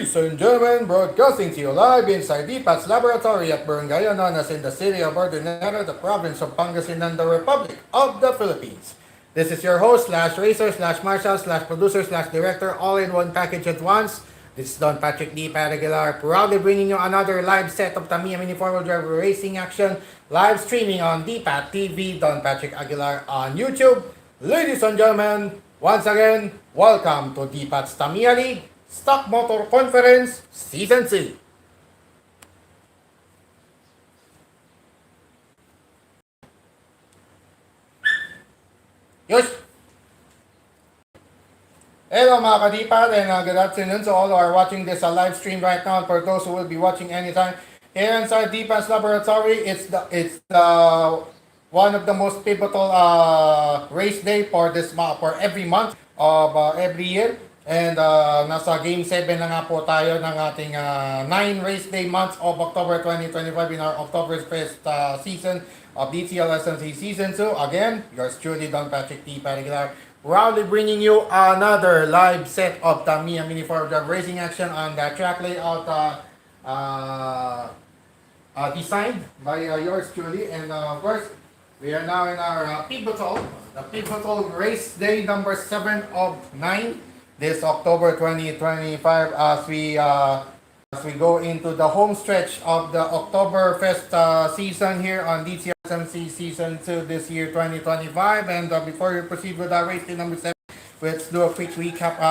Ladies and gentlemen, broadcasting to you live inside DPAT's laboratory at Barangay Anonas in the city of Ordinary, the province of Pangasinan, the Republic of the Philippines. This is your host, slash racer, slash marshal, slash producer, slash director, all in one package at once. This is Don Patrick D. Paraguilar, proudly bringing you another live set of Tamiya Mini 4-Wheel Drive Racing Action, live streaming on DPAT TV, Don Patrick Aguilar on YouTube. Ladies and gentlemen, once again, welcome to DPAT's Tamiya League Stock Motor Conference Season 2. Yes. Hello mga kadipat and good afternoon to all who are watching this live stream right now. And for those who will be watching anytime here inside DPAT's laboratory, it's the one of the most pivotal race day for for every month of every year. And nasa Game 7 na nga po tayo ng ating 9 race day months of October 2025 in our Oktoberfest season of DTL SMC Season 2. Again, yours truly, Don Patrick T. Paraguilar, proudly bringing you another live set of Tamiya Mini 4 Drive Racing Action on the track layout designed by yours truly. And of course, we are now in our pivotal race day number 7 of 9. This October 2025 as we go into the home stretch of the Oktoberfest season here on DTSMC Season 2 this year 2025. And before we proceed with our race day number 7, let's do a quick recap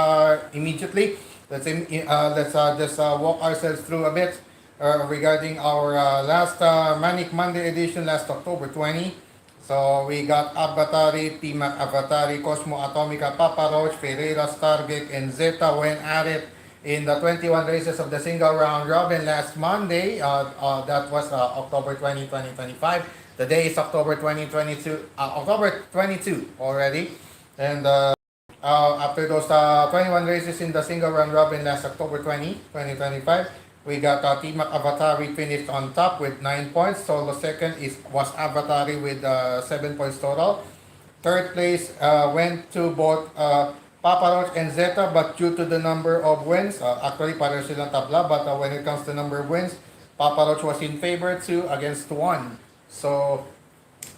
immediately. Let's just walk ourselves through a bit regarding our last Manic Monday edition last October 20. So we got Avatari, Timac Avatari, Cosmo Atomica, Papa Roach, Ferreira, Stargate, and Zeta went at it in the 21 races of the single round robin last Monday. That was October 20, 2025. Today is October 22 already. And after those 21 races in the single round robin last October 20, 2025, we got Timac Avatari finished on top with 9 points. Solo second was Avatari with 7 points total. Third place went to both Papa Roach and Zeta, but due to the number of wins, actually pareho silang tabla, but when it comes to number of wins, Papa Roach was in favor 2 against 1. So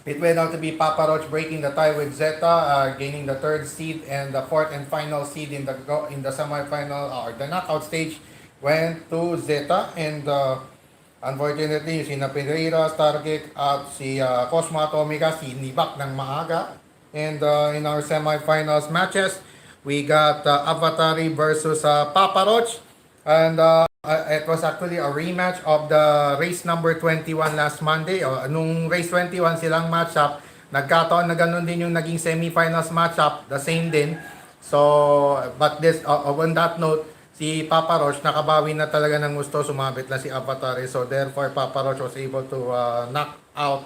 it went out to be Papa Roach breaking the tie with Zeta, gaining the third seed, and the fourth and final seed in the semifinal or the knockout stage went to Zeta. And unfortunately, si Ferreira, Stargate at si Cosmo Atomica, si Nibak ng maaga. And in our semifinals matches, we got Avatari versus Papa Roach. And it was actually a rematch of the race number 21 last Monday. Nung race 21 silang matchup, nagkataon na ganun din yung naging semifinals matchup, the same din. So, but this, on that note, si Papa Roach nakabawi na talaga ng gusto, sumabit na si Avatari. So therefore, Papa Roach was able to knock out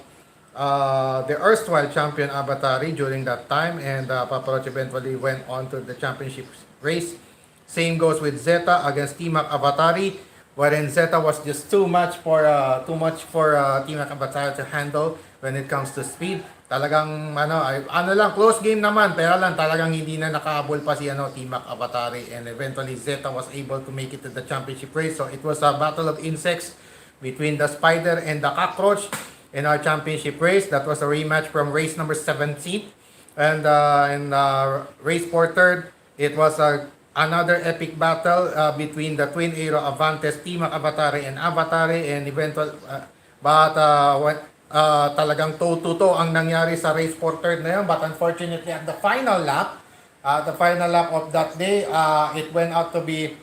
the erstwhile champion Avatari during that time. And Papa Roach eventually went on to the championship race. Same goes with Zeta against Timac Avatari, wherein Zeta was just too much for Timac Avatari to handle when it comes to speed. Talagang close game naman, pero lang talagang hindi na nakahabol pa si Timac Avatari, and eventually Zeta was able to make it to the championship race. So it was a battle of insects between the spider and the cockroach in our championship race. That was a rematch from race number 17. And in race for third, it was another epic battle between the Twin Aero Avantes, Timac Avatari and Avatari, and talagang toe-to-toe ang nangyari sa race for third na yun. But unfortunately, at the final lap of that day, it went out to be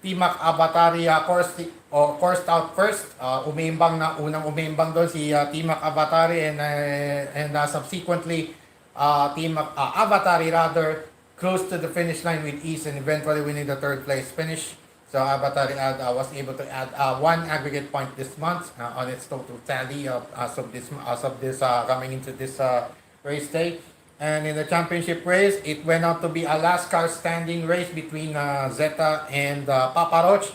Timac Avatari coursed out first. Unang umiimbang doon si Timac Avatari, and subsequently, Timac Avatari rather close to the finish line with ease and eventually winning the third place finish. So Avatari was able to add 1 aggregate point this month on its total tally as of this coming into this race day. And in the championship race, it went out to be a last car standing race between Zeta and Papa Roach.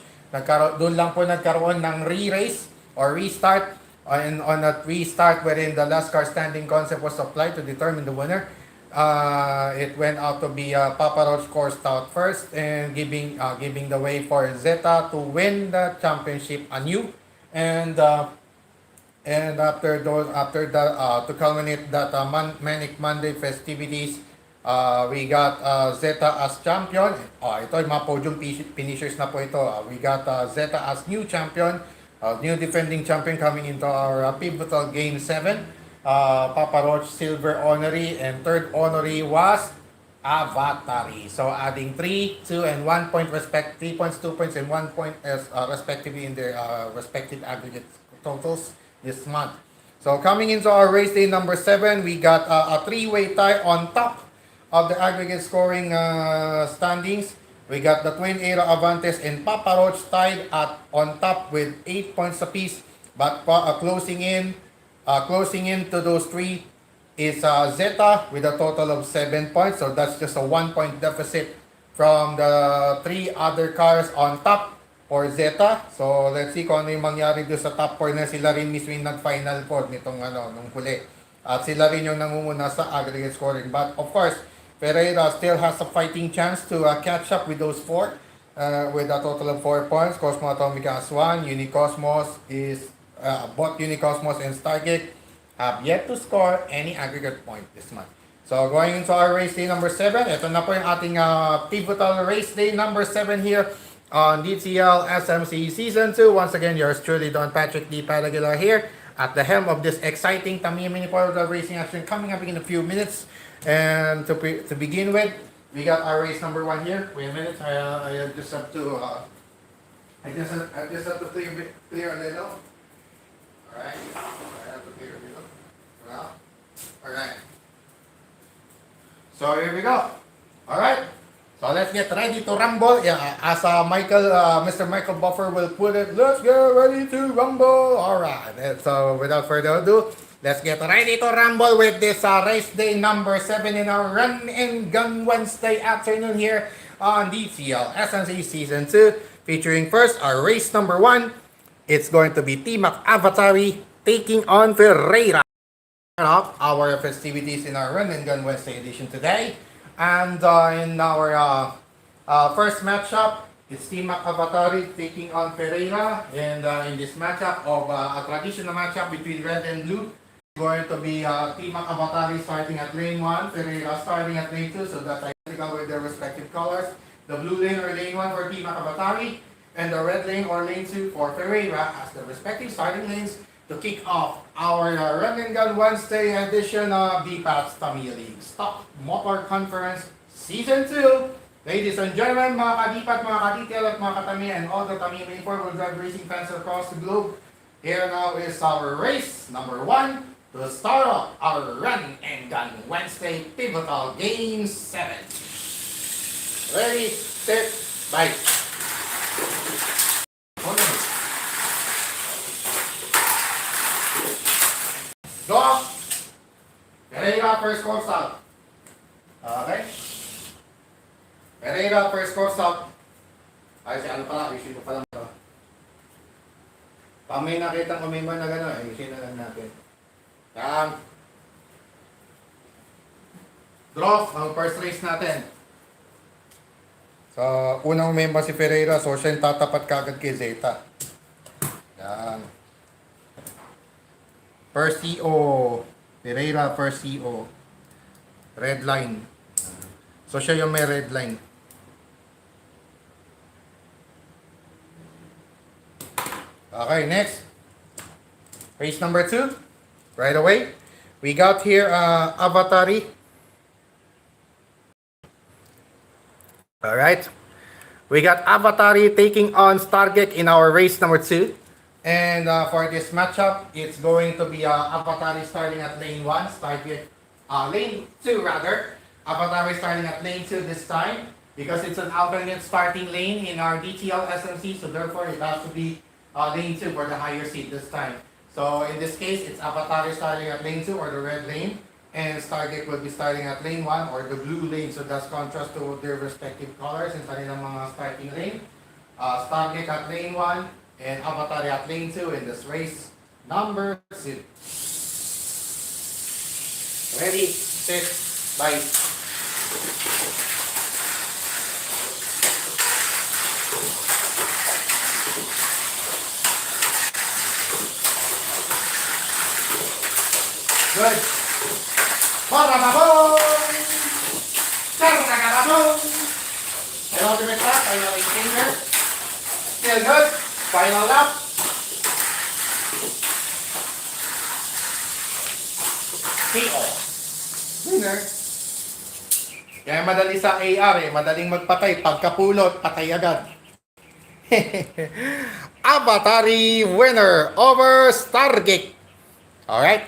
Doon lang po nagkaroon ng re-race or restart, and on that restart wherein the last car standing concept was applied to determine the winner. It went out to be Papa Roach coursed out first and giving the way for Zeta to win the championship anew. And after that to culminate that Manic Monday festivities, we got Zeta as champion. Ito yung mga podium finishers na po ito. We got Zeta as new champion, new defending champion coming into our pivotal game 7. Papa Roach silver honoree, and third honoree was Avatari. So adding 3, 2, and 1 point 3 points, 2 points, and 1 point as respectively in their respective aggregate totals this month. So coming into our race day number 7, we got a three-way tie on top of the aggregate scoring standings. We got the Twin Era Avantes and Papa Roach tied at on top with 8 points apiece, but closing in to those three is Zeta with a total of 7 points. So that's just a 1 point deficit from the three other cars on top for Zeta. So let's see kung ano yung mangyari doon sa top 4 na sila rin mismo yung nag-final 4 nitong nung huli. At sila rin yung nangunguna sa aggregate scoring. But of course, Pereira still has a fighting chance to catch up with those 4 with a total of 4 points. Cosmo Atomica has 1. Unicosmos is both Unicosmos and Stargate have yet to score any aggregate point this month. So going into our race day number 7, ito na po yung ating pivotal race day number 7 here on DTL SMC Season 2. Once again, yours truly, Don Patrick D. Padaguila here at the helm of this exciting Tamiya Mini Portal Racing action coming up in a few minutes. And to begin with, we got our race number 1 here. Wait a minute, I just have to clear a little. Alright, I have to clear a little. Well, alright. So here we go. Alright. So let's get ready to rumble. Yeah, as Mr. Michael Buffer will put it, let's get ready to rumble. Alright. So without further ado, let's get ready to rumble with this race day number 7 in our Run and Gun Wednesday afternoon here on DTL SNC Season 2. Featuring first our race number 1. It's going to be T-Mac Avatari taking on Ferreira. Up our festivities in our Run and Gun Wednesday edition today. And in our first matchup, it's T-Mac Avatari taking on Ferreira. And in this matchup of a traditional matchup between red and blue, going to be T-Mac Avatari starting at lane 1, Ferreira starting at lane 2, so that's identical with their respective colors. The blue lane or lane 1 for T-Mac Avatari, and the red lane or lane 2 for Ferreira as the respective starting lanes to kick off our Run and Gun Wednesday edition of DPAT's Tamiya League Stock Motor Conference Season 2. Ladies and gentlemen, mga kadipat, mga kadetail at mga katamiya, and all the Tamiya Mini 4-wheel drive racing fans across the globe, here now is our race number 1 to start off our Run and Gun Wednesday Pivotal Game 7. Ready, set, bye. Go! Pereira first course out. Okay? Pereira first course out. Ay, si ano pala, isin ko pala ito. Pag may nakitang umima na gano'n, isin na lang natin. Yan. Draw ang first race natin. So, unang umima si Pereira, so siya yung tatapat kagad kay Zeta. Yan. First CO, Pereira first CO, red line. So siya yung may red line. Okay, next. Race number 2. Right away. We got here Avatari. Alright. We got Avatari taking on Stargate in our race number 2. And for this matchup, it's going to be Avatari starting at lane 1, lane 2 rather. Avatari starting at lane 2 this time because it's an alternate starting lane in our DTL SMC, so therefore it has to be lane 2 for the higher seat this time. So in this case, it's Avatari starting at lane 2 or the red lane, and Stargate will be starting at lane 1 or the blue lane, so that's contrast to their respective colors in kanilang mga starting lane. Stargate at lane 1, and Avatari at lane 2 in this race number 2. Ready, set, Bye. Good. Barababong! Taragababong! And ultimate lap, final finger. Still good. Final lap. KO. Winner. Kaya madali sa AR eh. Madaling magpatay. Pagkapulot, patay agad. Avatari winner over Stargate. Alright.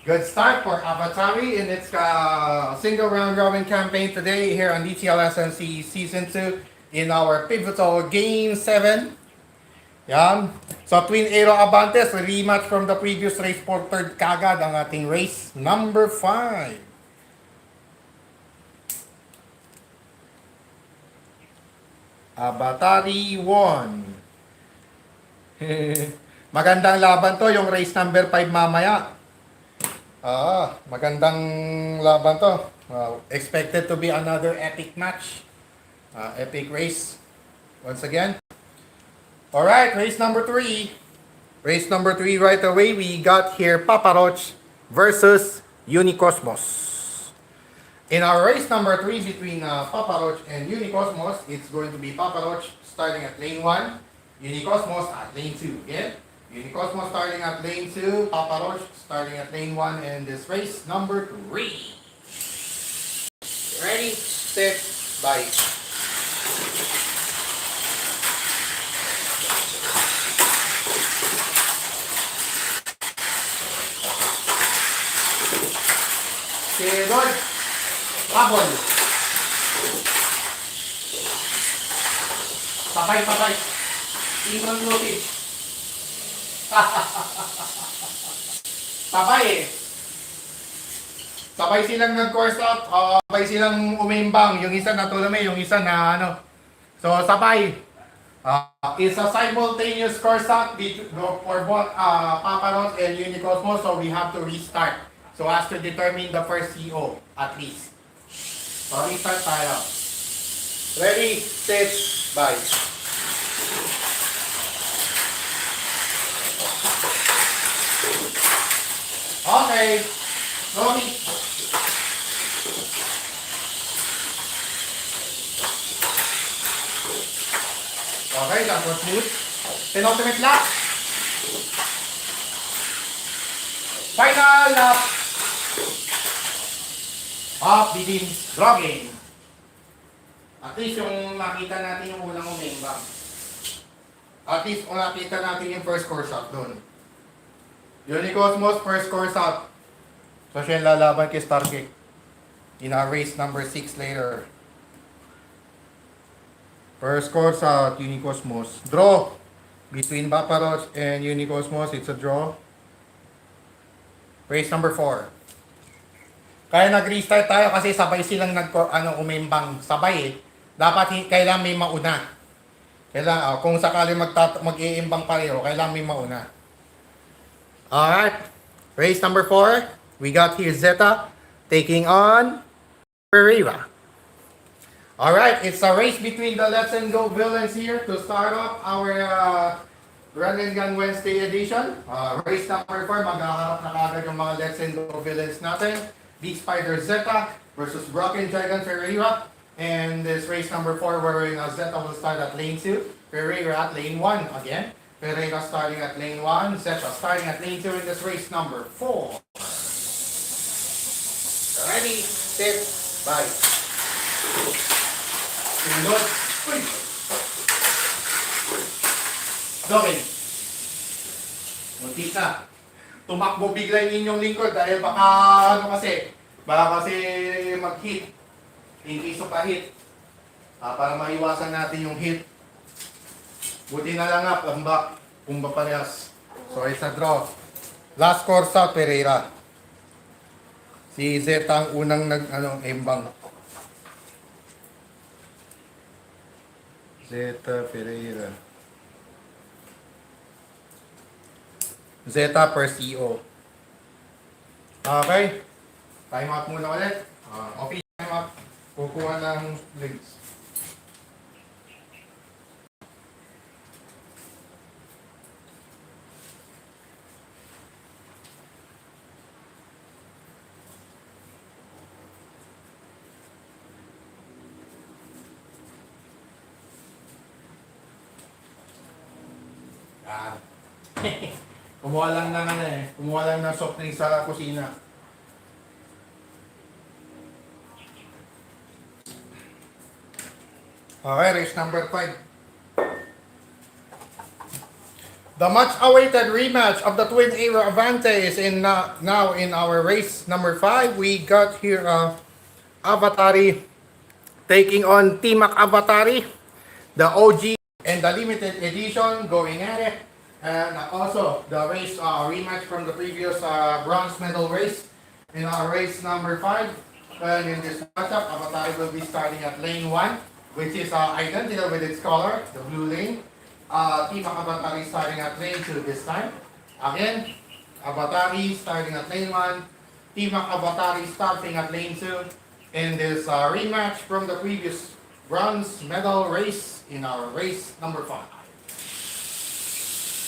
Good start for Avatari in its single round robin campaign today here on DTL SNC Season 2 in our pivotal Game 7. Yan. So, Twin Aero Abantes, rematch from the previous race for third kagad ang ating race number 5. Avatari 1. Magandang laban to, yung race number 5 mamaya. Magandang laban to. Expected to be another epic match. Epic race. Once again. Alright, race number 3. Race number 3 right away. We got here Papa Roach versus Unicosmos. In our race number 3 between Papa Roach and Unicosmos, it's going to be Papa Roach starting at lane 1, Unicosmos at lane 2. Again, Unicosmos starting at lane 2, Papa Roach starting at lane 1 in this race number 3. Ready, set, bye. Sunod, habol. Sabay-sabay. Ingon notice. Sabay eh. Sabay silang nag-course out, sabay silang umimbang. Yung isa na tulame, yung isa na ano. So sabay. It's a simultaneous course out for both Papa Roach and Unicosmos, so we have to restart. So as to determine the first CO at least. So restart tayo. Ready, set, bye. Okay. Romy. Okay, that was smooth. Penultimate lap. Final lap. Off begins dropping. At least yung makita natin yung unang umembang. At least kung nakita natin yung first course out doon. Unicosmos first course out. So siya yung lalaban kay Stargate in our race number 6 later. First course out, Unicosmos. Draw between Papa Roach and Unicosmos. It's a draw. Race number 4. Kaya nag-restart tayo kasi sabay silang umembang. Sabay eh. Dapat kailangan may mauna. Kailangan, kung sakali mag-iimbang pareho, kailangan may mauna. Alright. Race number 4. We got here Zeta taking on Pereira. Alright. It's a race between the Let's and Go villains here to start off our Run and Gun Wednesday edition. Race number 4. Maghaharap na kagad yung mga Let's and Go villains natin. Big Spider Zeta versus Broken Dragon Pereira. And this race number 4 wherein Zeta will start at lane 2. Pereira at lane 1 again. Pereira starting at lane 1. Zeta starting at lane 2 in this race number 4. Ready, set, bye. Sunod. Uy! Dokin. Muntik na. Tumakbo bigla yung inyong lingkod dahil baka kasi mag-hit. In case of a hit. Para maiwasan natin yung hit. Buti na lang kumba parehas. So it's a draw. Last course out, Pereira. Si Zeta ang unang embang. Zeta Pereira. Zeta per CO. Okay. Time out muna ulit. Okay, time out. Kukuha ng links. Yan. Kumuha lang ng ano eh. Kumuha lang ng soft drink sa kusina. Okay, race number 5. The much-awaited rematch of the Twin Era Avante is in now in our race number 5. We got here Avatari taking on Timac Avatari, the OG and the limited edition going at it. And also the race rematch from the previous bronze medal race in our race number 5. And in this matchup, Avatari will be starting at lane 1. Which is identical with its color, the blue lane. Team Avatari starting at lane 2 this time. Again, Avatari starting at lane 1. Team Avatari starting at lane 2. In this rematch from the previous bronze medal race in our race number 5.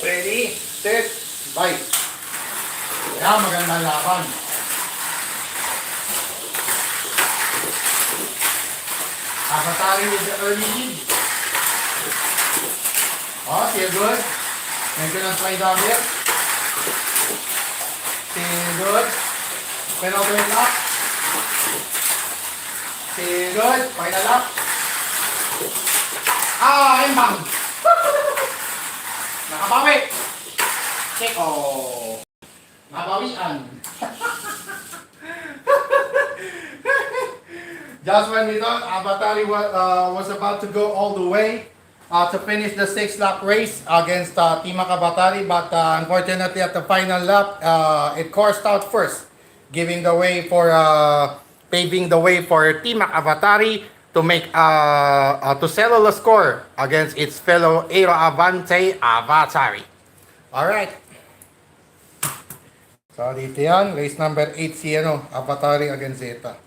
Ready, set, fight. Kaya magandang laban. Avatari with the early lead. Oh, feel good. Maintenance slide down here. Feel good. Penultimate lap. Feel good. Final lap. Imbang. Nakabawi. Check. Oh. Nabawian. Just when we thought Avatari was about to go all the way to finish the 6-lap race against Timac Avatari, but unfortunately at the final lap, it coursed out first, giving the way for paving the way for Timac Avatari to make to settle the score against its fellow Era Avante Avatari. All right. So dito yan, race number 8 si Avatari against Zeta.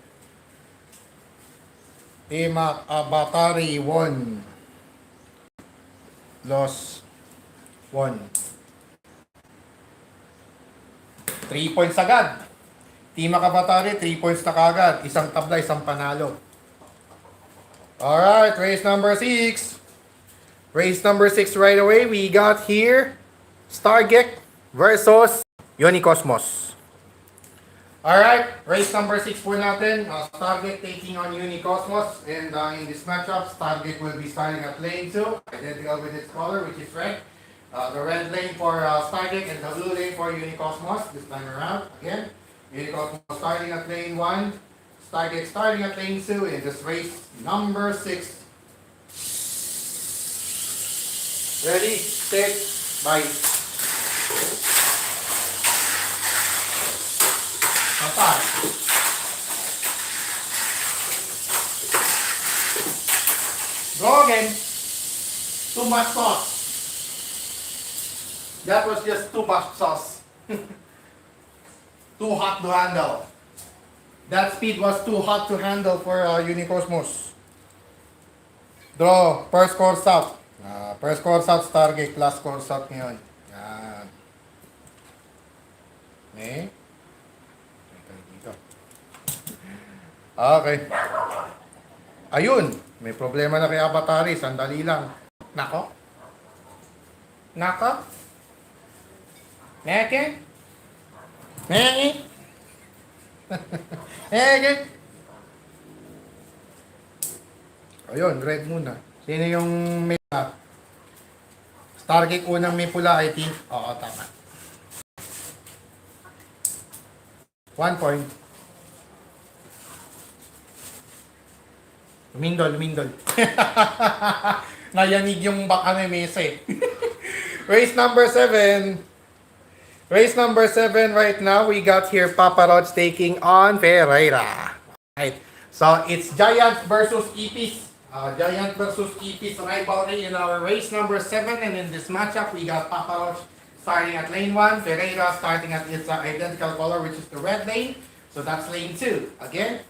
Timac Avatari won. Loss 1. 3 points agad. Timac Avatari, 3 points na kagad. Isang tabla, isang panalo. Alright, race number 6. Race number 6 right away. We got here Stargate versus Unicosmos. Alright, race number 6 po natin. Stargate taking on Unicosmos. And in this matchup, Stargate will be starting at lane 2. Identical with its color, which is red. The red lane for Stargate and the blue lane for Unicosmos. This time around, again. Unicosmos starting at lane 1. Stargate starting at lane 2 in this race number 6. Ready, set, bye. Kapag. Go again. Too much sauce. That was just too much sauce. Too hot to handle. That speed was too hot to handle for Unicosmos. Draw. First course out. First course out, Stargate. Last course out ngayon. Yan. Okay. Okay. Ayun. May problema na kay Avatari. Sandali lang. Nako. Nako. Neke. Neke. Neke. Ayun. Red muna. Sino yung may Stargate unang may pula, I think. Oo, tama. 1 point. Lumindol. Nayanig yung baka na mesa eh. Race number 7. Race number 7 right now. We got here Papa Rods taking on Ferreira. Right. So it's Giant versus Ipis. Giant versus Ipis rivalry in our race number 7. And in this matchup, we got Papa Rods starting at lane 1. Ferreira starting at its identical color, which is the red lane. So that's lane 2. Again,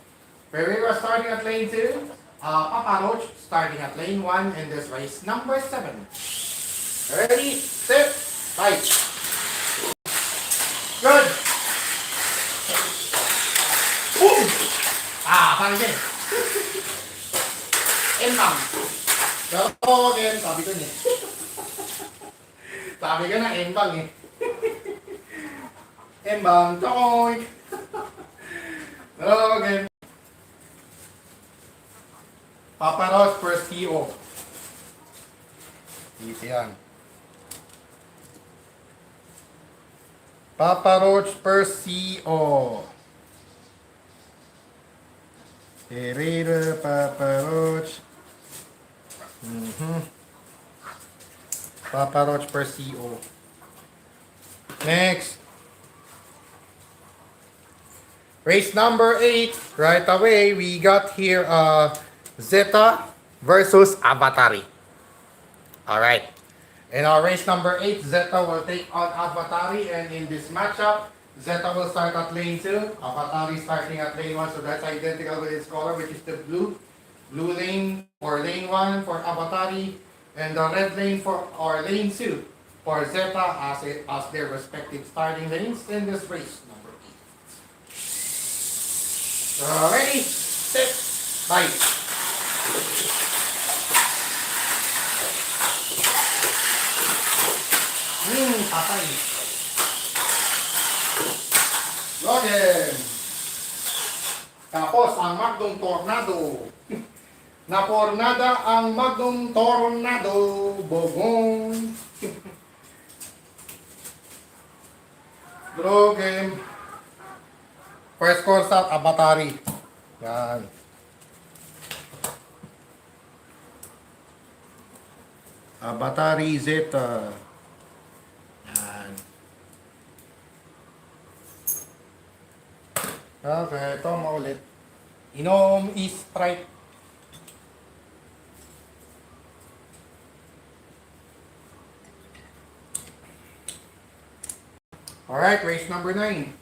Pereira starting at lane 2. Papa Roach starting at lane 1 in this race number 7. Ready, set, fight. Good. Boom! Parang din. Embang. Pero again, sabi ko niya. Sabi ko na, embang eh. Embang, chokoy. Pero again. Papa Roach per CO. Dito yan. Papa Roach per CO. Pereira, Papa Roach. Papa Roach per CO. Next. Race number 8. Right away, we got here Zeta versus Avatari. Alright. In our race number 8, Zeta will take on Avatari, and in this matchup, Zeta will start at lane 2, Avatari starting at lane 1, so that's identical with its color, which is the blue. Blue lane for lane 1 for Avatari, and the red lane for our lane 2 for Zeta as their respective starting lanes in this race number 8. Ready, set, fight. Patay. Logan. Tapos ang Magnum Tornado. Napornada ang Magnum Tornado. Bogong. Draw game. First call start, Avatari. Yan. Avatari Zeta. Yan. Okay, ito maulit. Inom is Sprite. Alright, race number 9.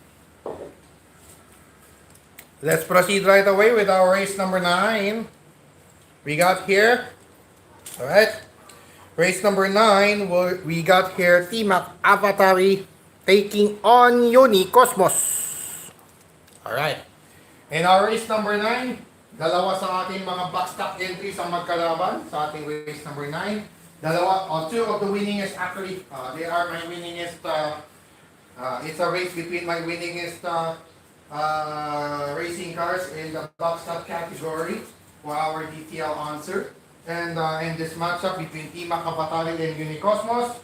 Let's proceed right away with our race number 9. We got here. Alright. Race number 9, we got here Tamiya Avatari taking on Unicosmos. Alright. In our race number 9, dalawa sa ating mga backstop entries ang magkalaban sa ating race number 9. Two of the winningest actually, they are my winningest, it's a race between my winningest racing cars in the backstop category for our DTL answer. And in this matchup between Tamiya Avatari and Unicosmos,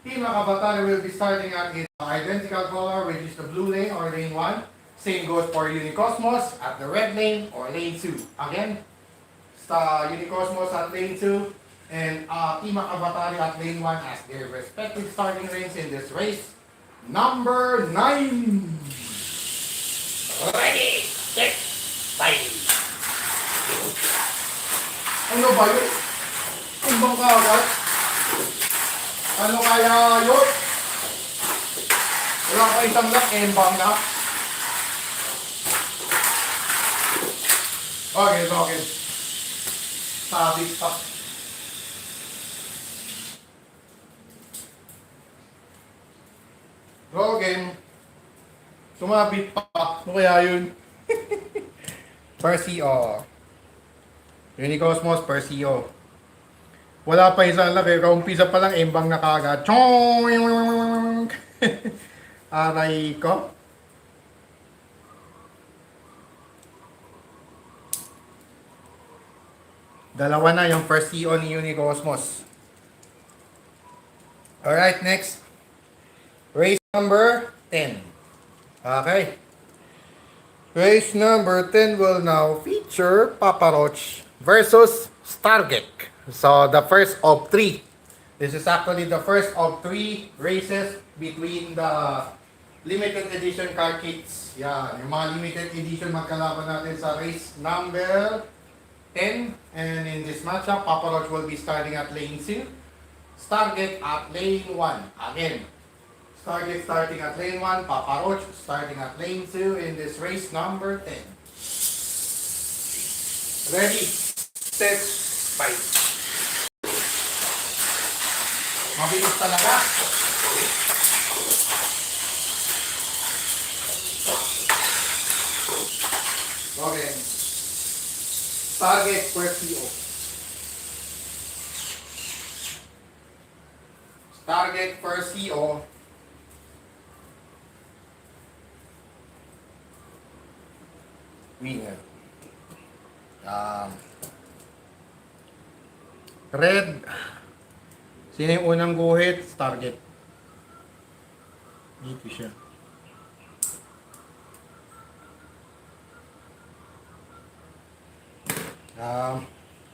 Tamiya Avatari will be starting at its identical color, which is the blue lane or lane 1. Same goes for Unicosmos at the red lane or lane 2. Again, Unicosmos at lane 2 and Tamiya Avatari at lane 1 as their respective starting lanes in this race. Number 9. Ready, set, fight. Ano ba yun? Tumbang ka agad? Ano kaya yun? Wala ka isang lock, embang na. Okay. Sabit pa. Draw game. Sumabit pa. Ano kaya yun? Percio. Unicosmos, Percio. Wala pa isang laki. Kaumpisa pa lang, embang na kagad. Chong! Aray ko. Dalawa na yung Percio ni Unicosmos. Alright, next. Race number 10. Okay. Race number 10 will now feature Papa Roach versus Stargate. So, the first of 3. This is actually the first of 3 races between the limited edition car kits. Yan, yung mga limited edition magkalaban natin sa race number 10. And in this matchup, Papa Roach will be starting at lane 2. Stargate at lane 1. Again, Target starting at lane 1, Papa Roach starting at lane 2 in this race number 10. Ready, set, fight. Mabilis talaga. Okay. Target per CO. Target per CO. Winner. Red. Sino yung unang guhit? Target. Dito siya.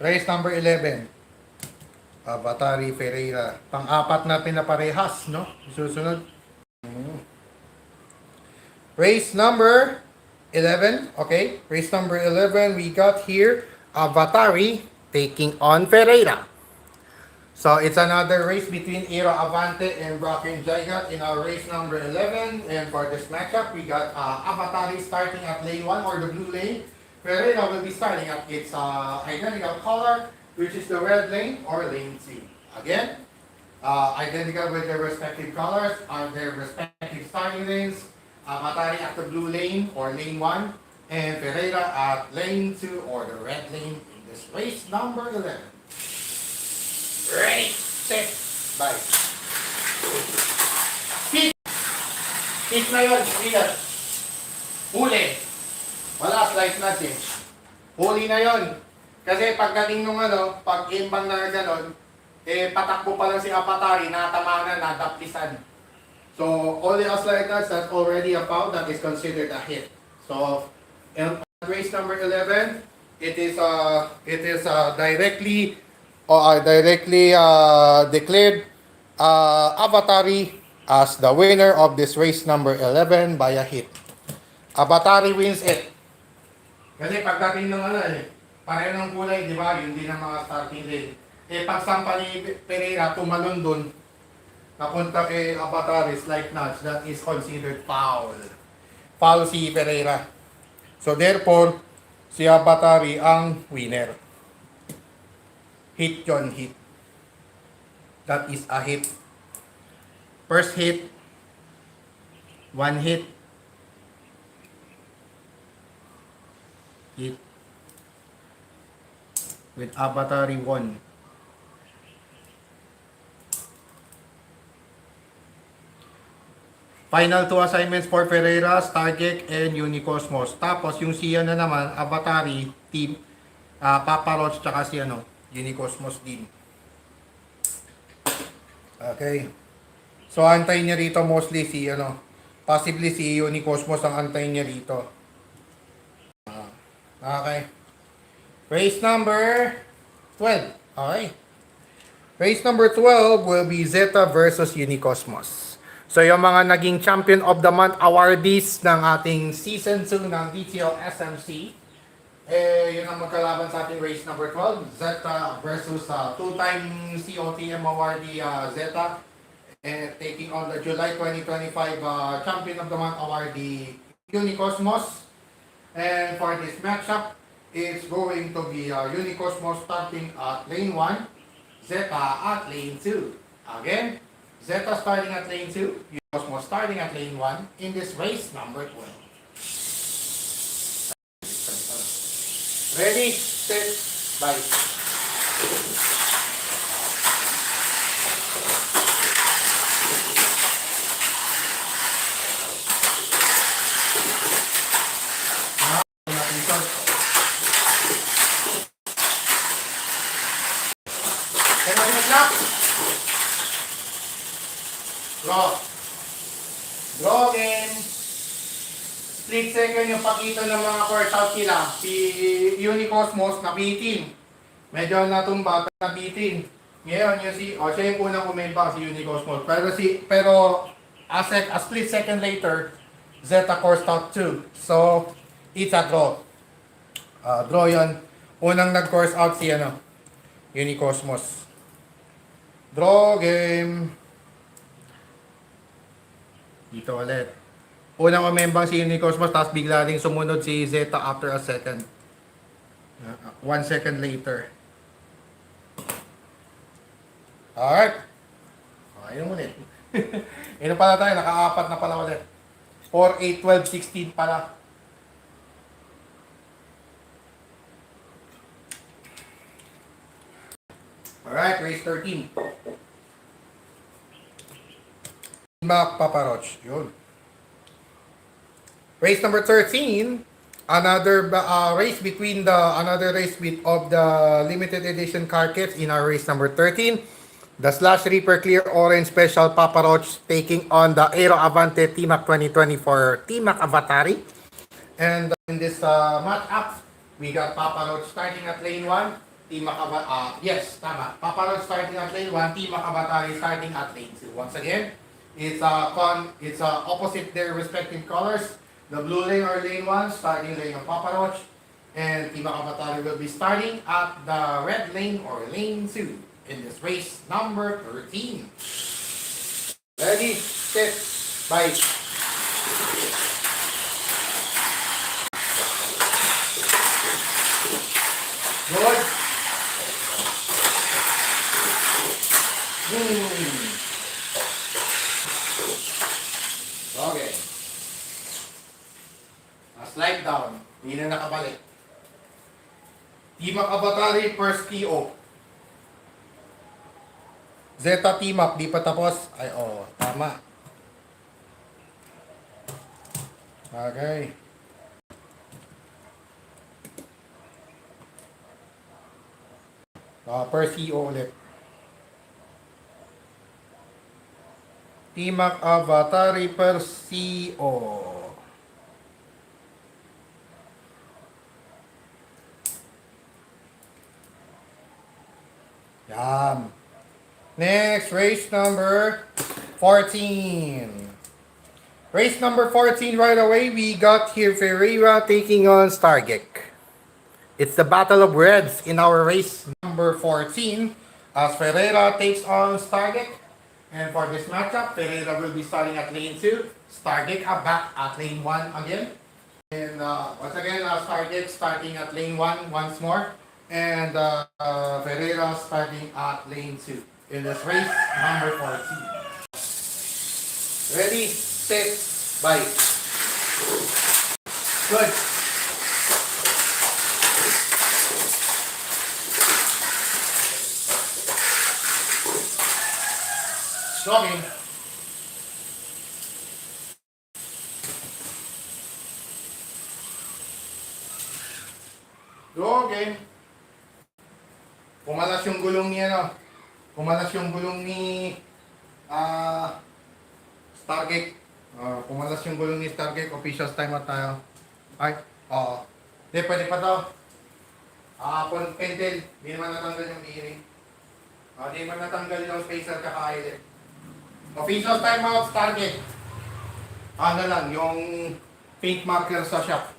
Race number 11. Batari Ferreira. Pang-apat na pinaparehas, no? Susunod. Race number 11. Okay. Race number 11. We got here Batari taking on Ferreira. So it's another race between Iro Avante and Brocken Jaigat in our race number 11. And for this matchup, we got Avatari starting at lane 1 or the blue lane. Ferreira will be starting at its identical color, which is the red lane or lane C. Again, identical with their respective colors are their respective starting lanes. Avatari at the blue lane or lane 1 and Ferreira at lane 2 or the red lane in this race number 11. Ready, set, bye. Hit! Hit na yun, leader. Huli. Wala, slice natin. Huli na yun. Kasi pagdating nung pag imbang na gano'n, patakbo pa lang si Apatari, natama na, nadaplisan. So, only a slide that's already a foul, that is considered a hit. So, in race number 11, it is directly declared Avatari as the winner of this race number 11 by a hit. Avatari wins it. Kasi pagdating ng pareho ng kulay, di ba? Yun din ang mga starting lane. Pagsampa ni Pereira, tumalon dun, napunta kay Avatari, slight nudge, that is considered foul. Foul si Pereira. So therefore, si Avatari ang winner. Hit yon, hit. That is a hit. First hit, one hit, hit with Avatari 1. Final 2 assignments for Ferreira, Stargate, and Unicosmos. Tapos yung siya na naman, Avatari, team, Papa Roach, tsaka si Unicosmos din. Okay. So, antayin niya rito mostly si, possibly si Unicosmos ang antayin niya rito. Okay. Race number 12. Okay. Race number 12 will be Zeta versus Unicosmos. So, yung mga naging Champion of the Month awardees ng ating Season 2 ng DTL SMC, yun ang magkalaban sa ating race number 12, Zeta versus two-time COTM awardee Zeta, taking on the July 2025 Champion of the Month awardee Unicosmos. And for this matchup, it's going to be Unicosmos starting at lane 1, Zeta at lane 2. Again, Zeta starting at lane 2, Unicosmos starting at lane 1 in this race number 12. Ready, set, bye. Draw game. Split second yung pakita ng mga court out nila. Si Unicosmos nabitin. Medyo natumba, nabitin. Ngayon yung siya yung unang umimpa si Unicosmos. Pero a split second later, Zeta course out 2. So, it's a draw. Draw yun. Unang nag-course out si Unicosmos. Draw game. Dito ulit. Unang umembang si Unicosmos, tapos bigla rin sumunod si Zeta after a second. 1 second later. Alright. Okay, yun ulit. Ino pala tayo, naka-apat na pala ulit. 4, 8, 12, 16 pala. Alright, race 13. Mac Paparoch. Yun. Race number 13. Another race between another race of the limited edition car kits in our race number 13. The Slash Reaper Clear Orange Special Papa Roach taking on the Aero Avante T-Mac 2024 T-Mac Avatari. And in this matchup, we got Papa Roach starting at lane 1, T-Mac Avatari, yes, tama. Papa Roach starting at lane 1, T-Mac Avatari starting at lane 2. Once again, it's opposite their respective colors. The blue lane or lane 1, starting lane of Papa Roach. And T-Mac Avatari will be starting at the red lane or lane 2 in this race number 13. Ready, set, bye. Good. Okay. Slide down. Hindi na nakabalik. T-Mac Avatari first TO. Zeta T-Mac, di pa tapos. Ay, tama. Okay. First TO ulit. T-Mac Avatari first TO. Yan. Next, race number 14. Race number 14 right away, we got here Ferreira taking on Stargek. It's the Battle of Reds in our race number 14 as Ferreira takes on Stargek. And for this matchup, Ferreira will be starting at lane 2. Stargek back at lane 1 again. And once again, Stargek starting at lane 1 once more. And Ferreira starting at lane 2 in this race number 14. Ready, set, bye. Good. Stopping. Go game. Pumalas yung gulong ni Pumalas yung gulong ni Stargate. Pumalas yung gulong ni Stargate. Official timeout tayo. Ay, hindi, pwede pa to. Pentel. Hindi naman natanggal yung bearing. Hindi naman natanggal yung spacer kakaili. Official timeout, Stargate. Ano lang, yung paint marker sa shop.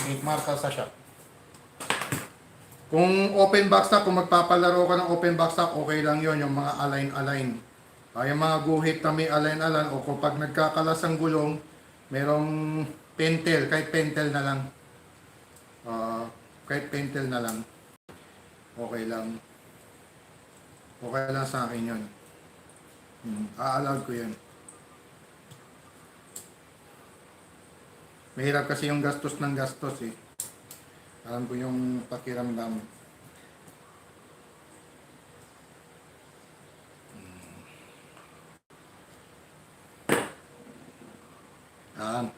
Paint marker sa shop. Kung open back stock, kung magpapalaro ka ng open back stock, okay lang yon yung mga align-align. Yung mga guhit na may align-align, o kung pag nagkakalas ang gulong, merong pentel, kahit pentel na lang. Kahit pentel na lang. Okay lang. Okay lang sa akin yun. A-allowed ko yun. Mahirap kasi yung gastos ng gastos eh. Alam ko yung pakiramdam. Yan.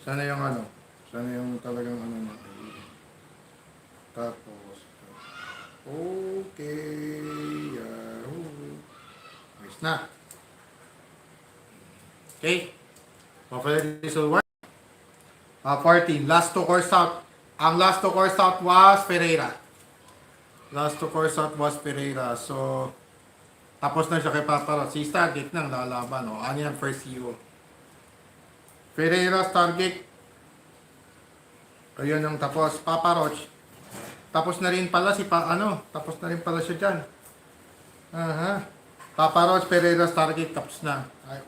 Sana yung sana yung talagang tapos. Okay. Yahoo. Nice na. Okay. Hopefully this will work. 14. Last to course out. Ang last to course out was Ferreira. Last to course out was Ferreira. So, tapos na siya kay Papa Roach. Si Stargate nang lalaban. Ano yan, first CEO. Ferreira, Stargate. Ayun yung tapos. Papa Roach. Tapos na rin pala tapos na rin pala siya dyan. Papa Roach, Ferreira, Stargate, tapos na. Ay,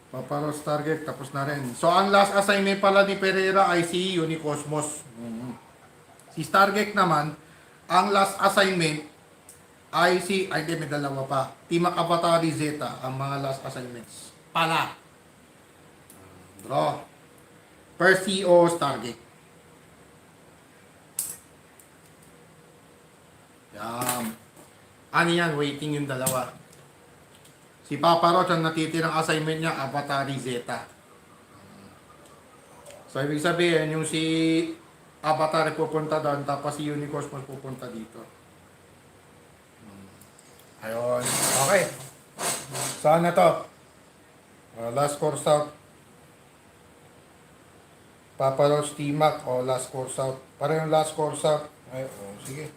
Paparos target, tapos na rin. So, ang last assignment pala ni Pereira ay si Unicosmos. Si Stargate naman, ang last assignment ay si, ay di, may dalawa pa. Team Akabatari Zeta, ang mga last assignments. Pala. Draw. Perseo Stargate. Yan. Ano yan? Waiting yung dalawa. Si Papa Roach, ang natitirang assignment niya, Avatari Zeta. So, ibig sabihin, yung si Avatar pupunta doon, tapos si Unicosmos pupunta dito. Ayun. Okay. Saan na to? Last course out. Papa Roach, T-Mac, o last course out. Para yung last course out. Ay, sige.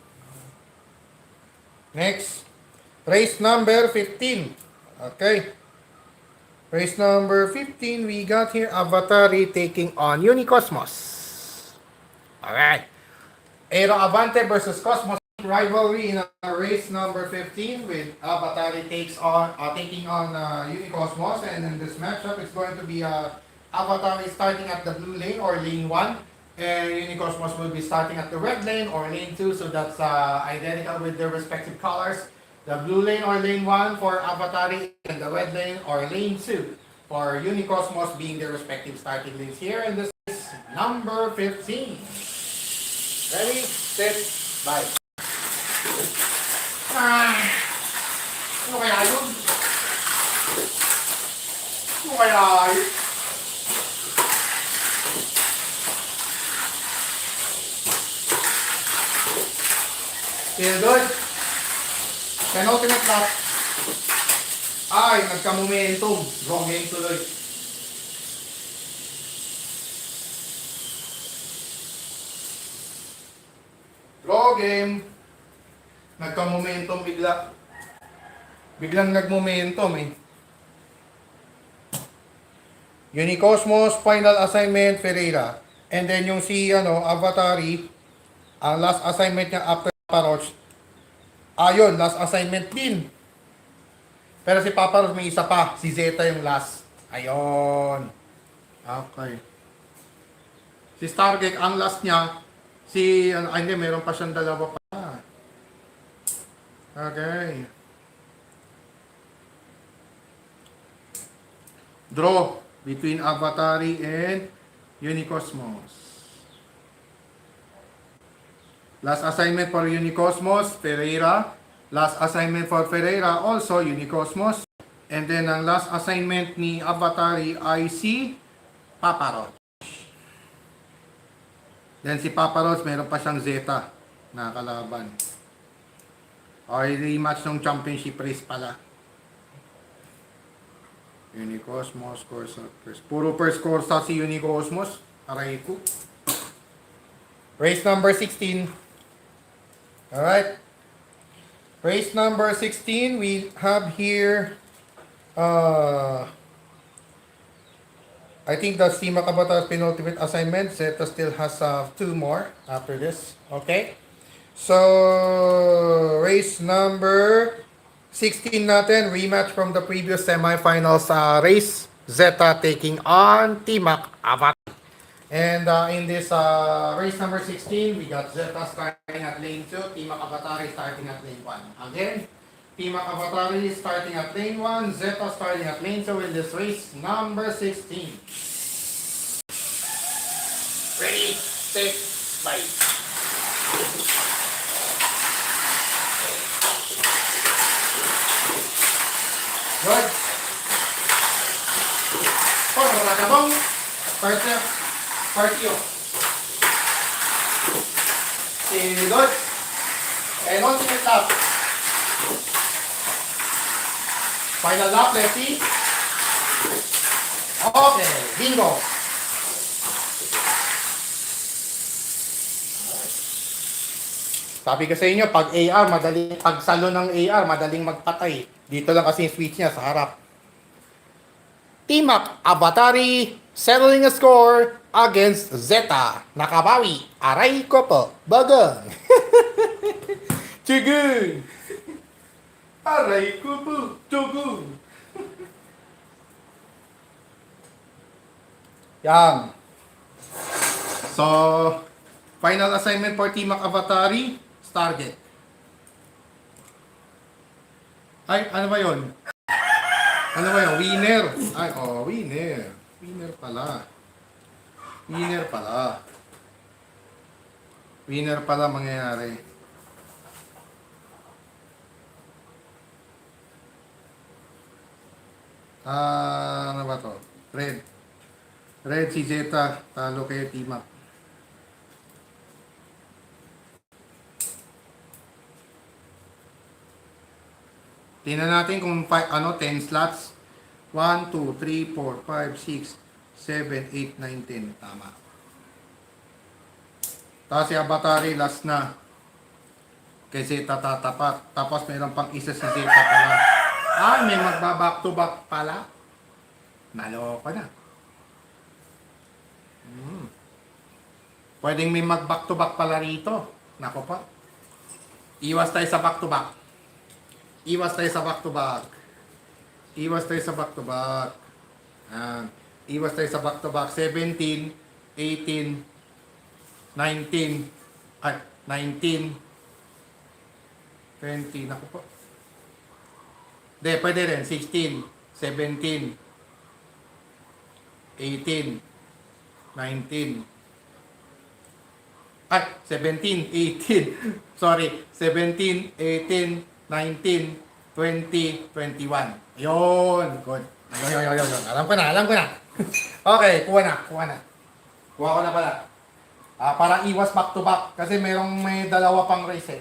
Next. Race number 15. Okay. Race number 15, we got here Avatari taking on Unicosmos. Alright. Aero Avante versus Cosmos rivalry in race number 15 with Avatari taking on Unicosmos, and in this matchup it's going to be Avatari starting at the blue lane or lane 1, and Unicosmos will be starting at the red lane or lane 2, so that's identical with their respective colors. The blue lane or lane 1 for Avatari, and the red lane or lane 2 for Unicosmos being their respective starting lanes here. And this is number 15. Ready, set, bye. Ano kaya yun? Ano kaya yun? Feel good? Penultimate lap. Ay, nagka-momentum. Wrong game tuloy. Draw game. Nagka-momentum bigla. Biglang nag-momentum eh. Unicosmos, final assignment, Ferreira. And then yung si Avatari, ang last assignment niya after Paroch, ayun, last assignment din. Pero si Papa Roach may isa pa. Si Zeta yung last. Ayun. Okay. Si Stargate, ang last niya, hindi, meron pa siyang dalawa pa. Okay. Draw between Avatari and Unicosmos. Last assignment for Unicosmos, Ferreira. Last assignment for Ferreira, also Unicosmos. And then ang last assignment ni Avatari ay si Papa Roach. Then si Papa Roach, meron pa siyang Zeta na kalaban. Okay, rematch ng championship race pala. Unicosmos, Corsa, first. Puro first Corsa si Unicosmos. Aray ko. Race number 16. Alright. Race number 16, we have here, I think that's Team Makabata's penultimate assignment. Zeta still has 2 more after this. Okay? So, race number 16 natin, rematch from the previous semifinals race. Zeta taking on Team Avatar. And in this race number 16, we got Zeta starting at lane 2, Team Akabatari starting at lane 1. Again, Team Akabatari starting at lane 1, Zeta starting at lane 2 in this race number 16. Ready, set, fight. Good. Pagkakabong, first Partio. Good. And ultimate lap. Final lap, lefty. Okay, bingo. Sabi ko sa inyo, pag salo ng AR, madaling magpatay. Dito lang kasi yung switch niya sa harap. Team Avatari settling a score against Zeta. Nakabawi. Aray ko po. Bagang. Tugun. Aray ko po. Tugun. Yan. So, final assignment for Team Avatari, Stargate. Ay, ano ba yun? Ano ba yun? Winner. Ay, oh, winner. Winner pala. Winner pala. Winner pala mangyayari. Ano ba to? Red. Red si Zeta. Talo kay Timak. Tingnan natin kung 10 slots. 1, 2, 3, 4, 5, 6, 7, 8, 9, 10. Tama. Tapos si Abatari last na. Kay Zeta tatapat. Tapos mayroon pang isa si Zeta pala. Ah, may magba-back to back pala. Naloko na. Pwedeng may mag-back to back pala rito. Nako pa. Iwas tayo sa back to back. Iwas tayo sa back to back. Iwas tayo sa back to back. Iwas tayo sa back to back. 17, 18, 19, 19, 20, naku po. Hindi, pwede rin. 16, 17, 18, 19, 17, 18, sorry, 17, 18, 19, 20, 21. Ayun, good. Ayun. Alam ko na. Okay, kuha na. Kuha ko na pala. Para iwas back to back. Kasi may dalawa pang race eh.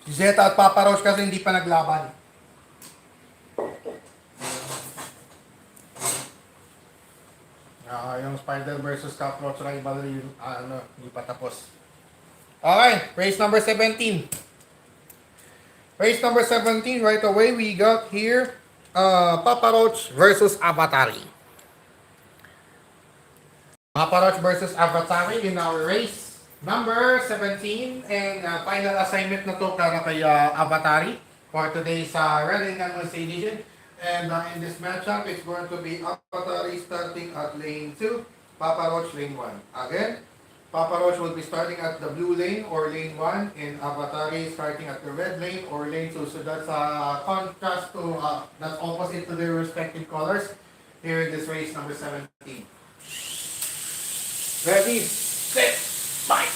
Si Zeta at Papa Roach kasi hindi pa naglaban. Yung Spider versus Cockroach rivalry, hindi pa tapos. Okay, race number 17. Race number 17, right away, we got here Papa Roach versus Avatari. Papa Roach versus Avatari in our race number 17. And final assignment na to para kay Avatari for today's Red and Canvas Edition. And in this matchup, it's going to be Avatari starting at lane 2, Papa Roach lane 1. Again, Papa Roach will be starting at the blue lane or lane 1, and Avatari starting at the red lane or lane 2. So that's contrast to, that's opposite to their respective colors here in this race number 17. Ready, set, fight!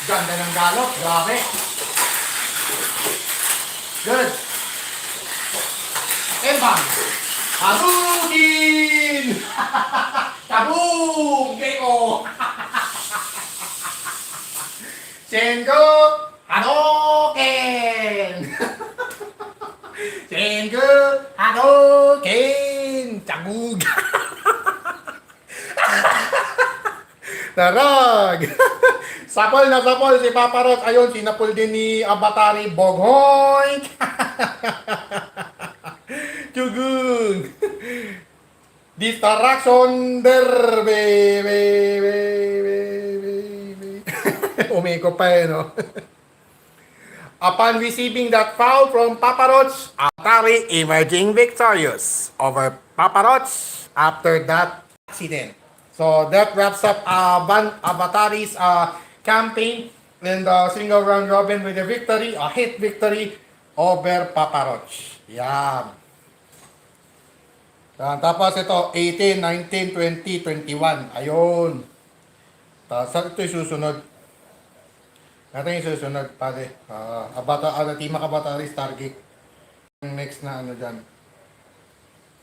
Ganda ng galop, grabe. Good. And bang. Hadouken! Kaboom! K.O. Sengo Hadouken! Sengo Hadouken! Chabug! Narag! Sapol na sapol si Papa Roach. Ayun, sinapol din ni Avatari. Boghoink! Chugung! Distraction derbe! Umiko pa eh, no? Upon receiving that foul from Papa Roach, Avatari emerging victorious over Papa Roach after that accident. So that wraps up Avatari's campaign in the single round robin with a victory, a hit victory over Papa Roach. Yan. Tapos ito, 18, 19, 20, 21. Ayun. Tapos ito yung susunod. Ito yung susunod, pare. Team Avatari Stargate. Next na ano dyan.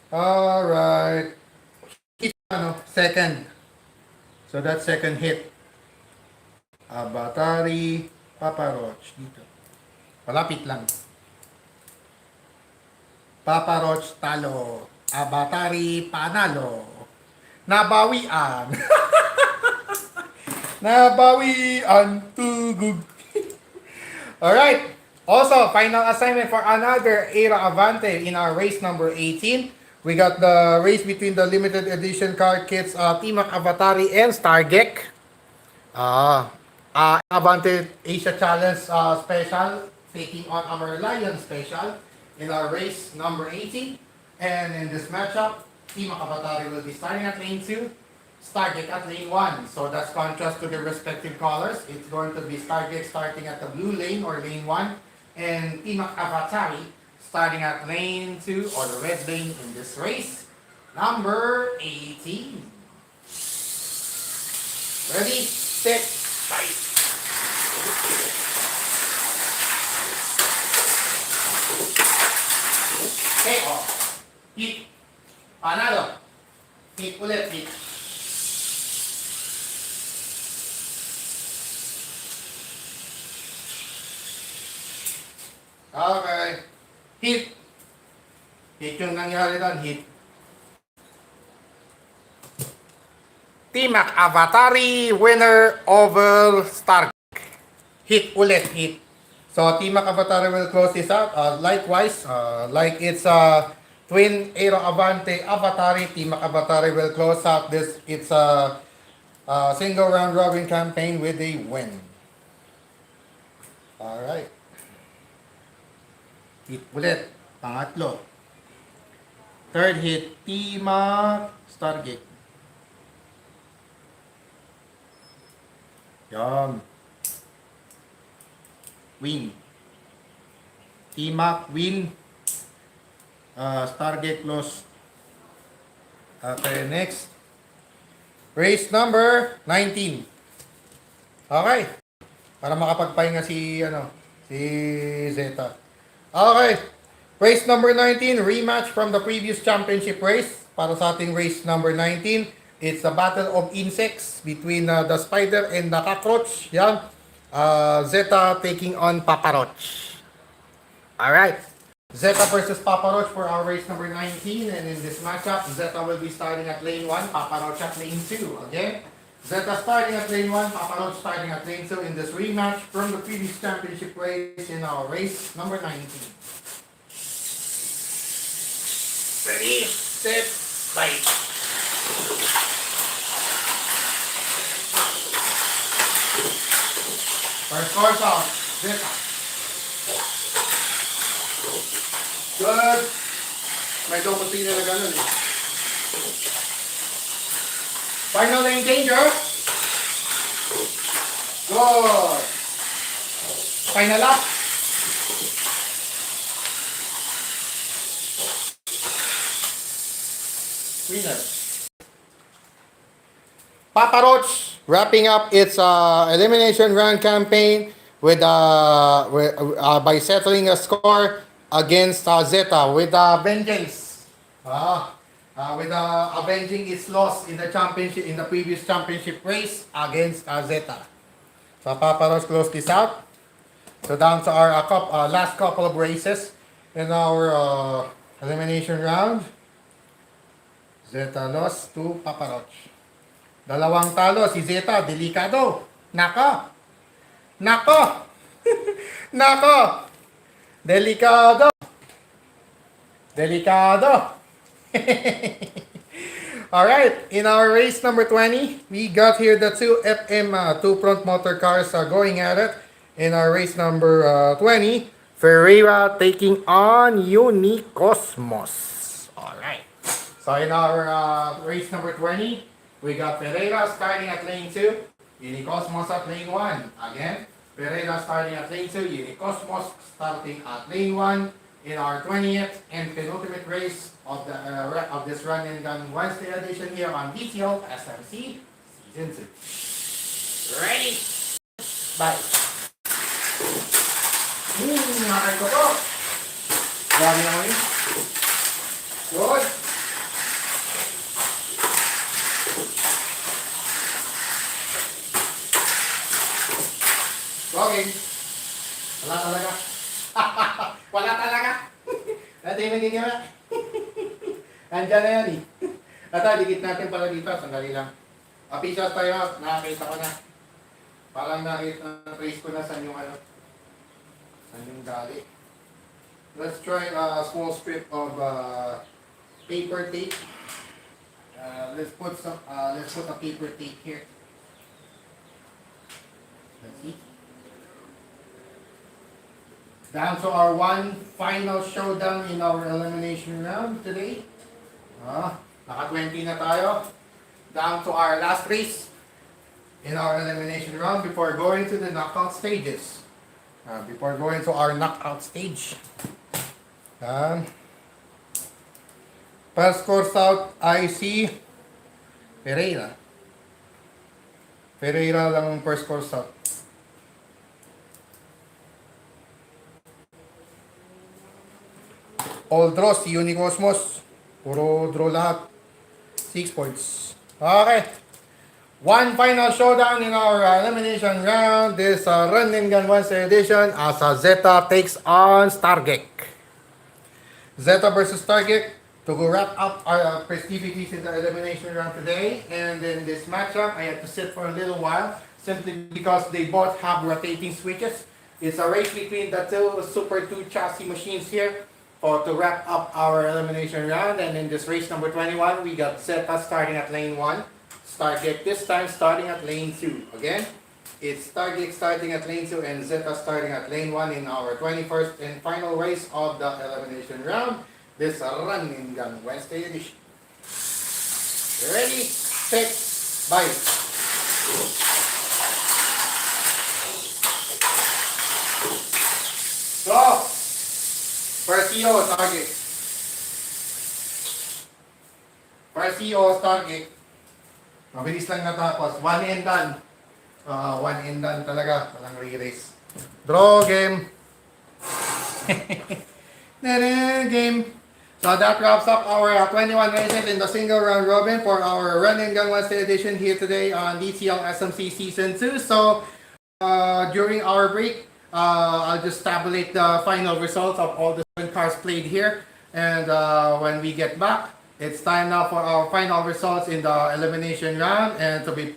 Alright. Second. So that's second hit. Avatari, Papa Roach. Dito. Palapit lang. Papa Roach talo. Avatari panalo. Nabawian. Nabawian. Tugug. Alright. Also, final assignment for another Era Avante in our race number 18. We got the race between the limited edition card kits Team Avatari and Stargate. Avante Asia Challenge Special, taking on our Lion Special in our race number 18. And in this matchup, Team Makabatari will be starting at lane 2, Stargate at lane 1. So that's contrast to their respective colors. It's going to be Stargate starting at the blue lane or lane 1, and Team Makabatari starting at lane 2 or the red lane in this race number 18. Ready, set, fight. Okay, oh. Hit. Panalo. Hit ulit, hit. Okay. Hit. Hit yung nangyari doon, hit. Team Avatari winner over Stark. Hit ulit, hit. So Team Avatari will close this out. Likewise, like it's Twin Aero Avante Avatari, Team Avatari will close out this. It's a single round robin campaign with a win. Alright. Hit ulit. Pangatlo. Third hit, Team Stargate. Yan. Win. T-Mac win. Stargate close. Okay, next. Race number 19. Okay. Para makapagpahinga si Zeta. Okay. Race number 19, rematch from the previous championship race. Para sa ating race number 19. It's a battle of insects between the spider and the cockroach. Yan. Zeta taking on Papa Roach. Alright. Zeta versus Papa Roach for our race number 19. And in this matchup, Zeta will be starting at lane 1, Papa Roach at lane 2. Again, Zeta starting at lane 1, Papa Roach starting at lane 2 in this rematch from the previous championship race in our race number 19. Ready, set, fight. First course out, Zeta. Good. May domatina na gano'n eh. Final lane danger. Good. Final lap. Winner. Papa Roach wrapping up its elimination round campaign with by settling a score against Zeta with vengeance. With avenging its loss in the championship in the previous championship race against Zeta. So Papa Roach closed this out. So down to our last couple of races in our elimination round. Zeta lost to Papa Roach. Dalawang talo si Zeta, delikado. Nako. Nako. Nako. Delikado. Delikado. Alright, in our race number 20, we got here the two FM, two front motor cars going at it. In our race number 20, Ferreira taking on Unicosmos. Alright. So in our race number 20, we got Ferreira starting at lane 2, Unicosmos at lane 1. Again, Ferreira starting at lane 2, Unicosmos starting at lane 1 in our 20th and penultimate race of this Run and Gun Wednesday edition here on DTO SMC Season 2. Ready? Bye! Nakay ko to! Grabe naman yun. Good! Jogging. Wala talaga. Wala talaga. Dati yung naging yun. Andyan na yan eh. Ata, dikit natin pala dito. Sandali lang. Officials tayo. Nakakita ko na. Parang na-trace ko na saan yung saan yung gali. Let's try a small strip of paper tape. Let's put a paper tape here. Let's see. Down to our one final showdown in our elimination round today. Naka 20 na tayo. Down to our last race in our elimination round before going to the knockout stages. Before going to our knockout stage. First course out, I see Pereira. Pereira lang ang first course out. All draws, si Unicosmos. Puro draw lahat. 6 points. Okay. One final showdown in our elimination round. This Run and Gun Wednesday edition as Zeta takes on Stargate. Zeta versus Stargate to go wrap up our festivities in the elimination round today. And in this matchup, I had to sit for a little while simply because they both have rotating switches. It's a race between the two Super 2 chassis machines here to wrap up our elimination round. And in this race number 21, we got Zeta starting at lane 1. Stargate this time starting at lane 2. Again, it's Stargate starting at lane 2 and Zeta starting at lane 1 in our 21st and final race of the elimination round. This Run and Gun Wednesday edition. Ready, set, bye. Go! First EO, Stargate. First EO, Stargate. Mabilis lang natapos. One and done. One and done talaga. Walang re-race. Draw game. Game. So that wraps up our 21 races in the single round robin for our Run and Gun Wednesday edition here today on DTL SMC Season 2. So during our break, I'll just tabulate the final results of all the 7 cars played here. And when we get back, it's time now for our final results in the elimination round and to be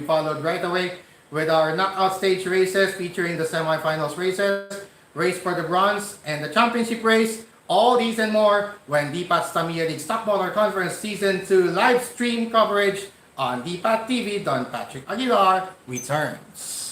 followed right away with our knockout stage races featuring the semifinals races, race for the bronze, and the championship race. All these and more when DPAT's Tamiya League Stockballer Conference Season 2 live stream coverage on DPAT TV. Don Patrick Aguilar returns.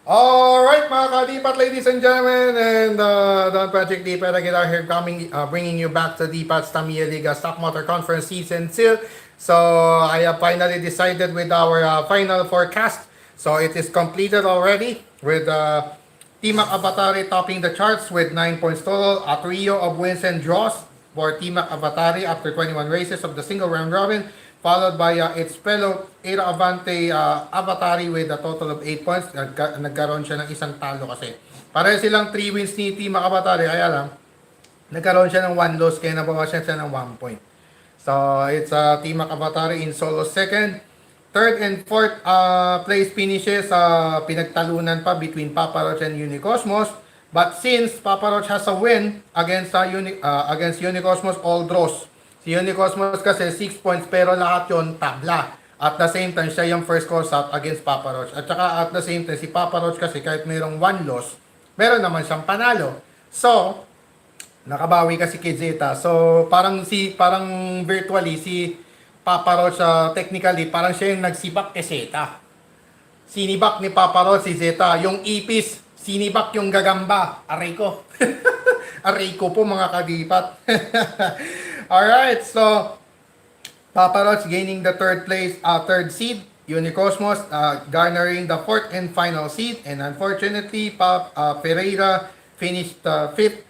Alright mga kadipat, ladies and gentlemen, and Don Patrick D. Pedaguilar here bringing you back to Dipat's Tamiya Liga Stock Motor Conference Season 2. So I have finally decided with our final forecast. So it is completed already with Timac Avatari topping the charts with 9 points total. A trio of wins and draws for Timac Avatari after 21 races of the single round robin, followed by its fellow Era Avante Avatari with a total of 8 points. Nagkaroon siya ng isang talo kasi. Pareho silang 3 wins ni Timac Avatari, kaya lang, nagkaroon siya ng 1 loss, kaya nabawasan siya ng 1 point. So, it's Timac Avatari in solo second. Third and fourth place finishes, pinagtalunan pa between Papa Roach and Unicosmos. But since Papa Roach has a win against Unicosmos, all draws. Si Unicosmos kasi 6 points pero lahat yon tabla. At the same time, siya yung first call out against Papa Roach. At saka at the same time, si Papa Roach kasi kahit mayroong 1 loss, meron naman siyang panalo. So, nakabawi kasi kay Zeta. So, parang virtually si Papa Roach, technically, parang siya yung nagsibak kay Zeta. Sinibak ni Papa Roach si Zeta. Yung ipis, sinibak yung gagamba. Aray ko. Aray ko po mga kadipat. Alright, so Papa Roach gaining the third seed. Unicosmos garnering the fourth and final seed. And unfortunately, Pereira finished fifth.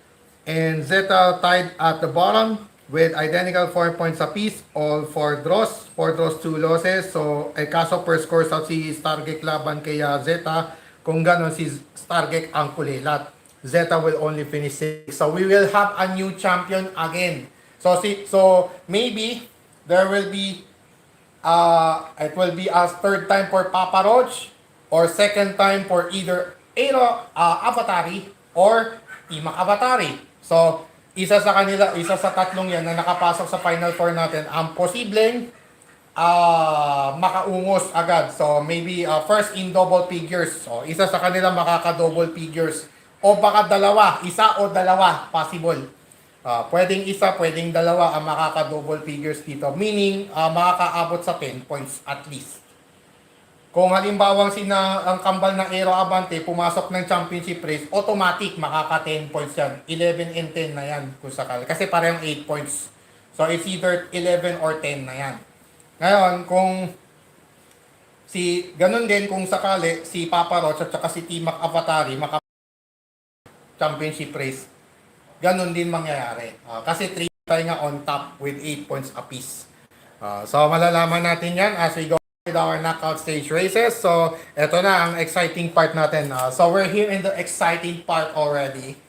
And Zeta tied at the bottom with identical 4 points apiece, all 4 draws, 2 losses. So, kaso per score sa si Stargate laban kay Zeta, kung ganon si Stargate ang kulilat. Zeta will only finish 6. So, we will have a new champion again. So maybe there will be, it will be a third time for Papa Roach or second time for either Aero Avatari or Timac Avatari. So, isa sa tatlong yan na nakapasok sa Final Four natin ang posibleng makaungos agad. So, maybe first in double figures. So, isa sa kanila makaka-double figures. O baka dalawa, isa o dalawa, possible. Pwedeng isa, pwedeng dalawa ang makaka-double figures dito. Meaning, makakaabot sa 10 points at least. Kung halimbawa ang kambal ng Aero Avante pumasok ng championship race, automatic makaka 10 points yan. 11 and 10 na yan kung sakali. Kasi parehong 8 points. So it's either 11 or 10 na yan. Ngayon, ganun din kung sakali si Papa Roach at saka si Timac Avatari championship race, ganun din mangyayari. Kasi 3 tayo nga on top with 8 points apiece. So malalaman natin yan as we go with our knockout stage races. So, eto na ang exciting part natin. So, we're here in the exciting part already.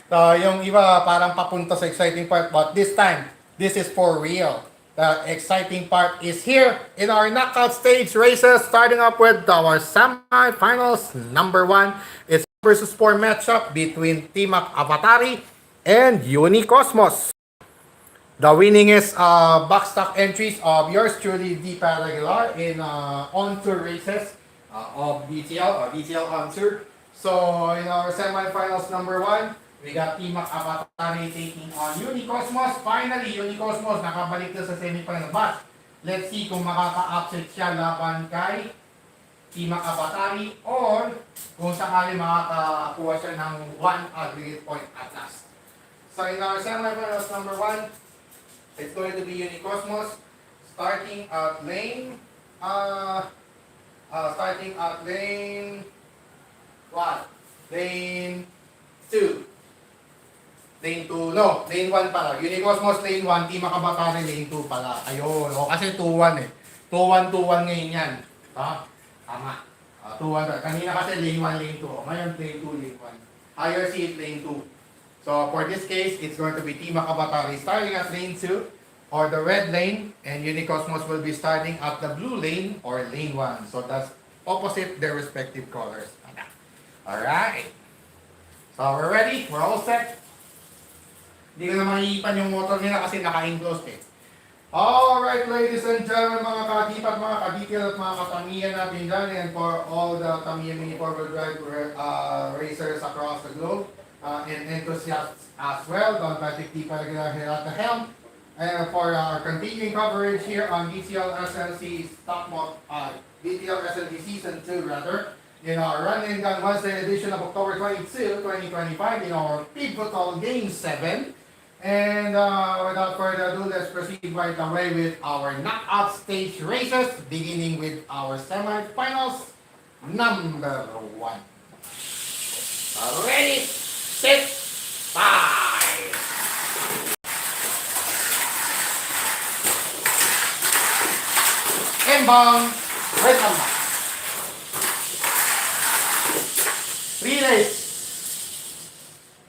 So, yung iba parang papunta sa exciting part, but this time, this is for real. The exciting part is here in our knockout stage races, starting up with our semi-finals. Number 1 is versus 4 matchup between Timac Avatari and Unicosmos. The winningest backstock entries of yours truly, Deepa Aguilar, in on-tour races of DTL or DTL on-tour. So, in our semifinals number 1, we got Timac Avatari taking on Unicosmos. Finally, Unicosmos nakabalik na sa semifinal. But, let's see kung makaka-upset siya laban kay Timac Avatari or kung sakali makakakuha siya ng 1 aggregate point at last. So, in our semifinals number 1, it's going to be Unicosmos starting at lane what? Lane 2. Lane 2, no, lane 1 pala. Unicosmos lane 1, Timac Avatari lane 2 pala. Ayun, kasi 2-1 eh. 2-1 ngayon yan. Tama. 2-1. Kanina kasi lane 1, lane 2. Ngayon lane 2, lane 1. Higher seat lane 2. So, for this case, it's going to be Timac Avatari starting at lane 2 or the red lane, and Unicosmos will be starting at the blue lane or lane 1. So, that's opposite their respective colors. Alright. So, we're ready. We're all set. Hindi ko na maiipan yung motor nila kasi naka-enclosed eh. Alright, ladies and gentlemen, mga kadipat, mga kadetail at mga katamiya natin dyan, and for all the Tamiya Mini 4-wheel drive racers across the globe. And enthusiasts as well. Don Patrick D. Pedaguilar here at the helm. And for our continuing coverage here on DTL SLC Season 2 rather. in our Run and Gun Wednesday edition of October 22, 2025 in our pivotal Game 7. And without further ado, let's proceed right away with our knockout stage races, beginning with our semifinals, number 1. Ready, set, 5. Embang, welcome back. Relays.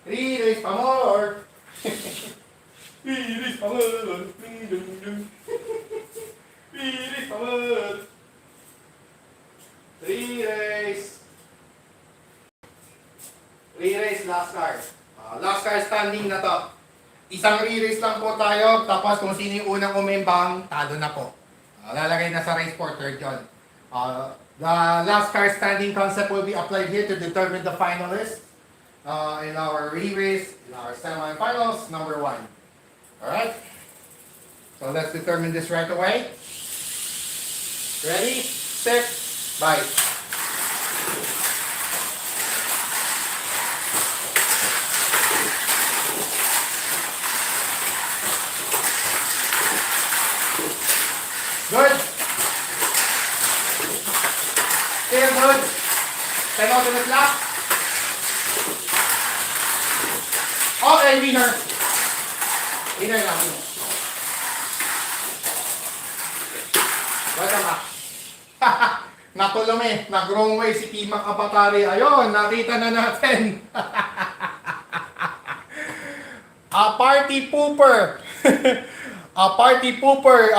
Relays pa more. Relays pa more. Relays pa more. Relays. Relays last card. Last card standing na to. Isang relays lang po tayo. Tapos kung sino yung unang umembang, talo na po. Lalagay na sa race for third yun. The last car standing concept will be applied here to determine the finalists in our re-race, in our semi-finals, number 1. Alright? So let's determine this right away. Ready, set, bye. Good. Still good. Penultimate lap. Okay, winner. Winner na. Welcome back. Natulong eh. Nag-wrong way si Tamiya Kabatari. Ayun, nakita na natin. A party pooper. A party pooper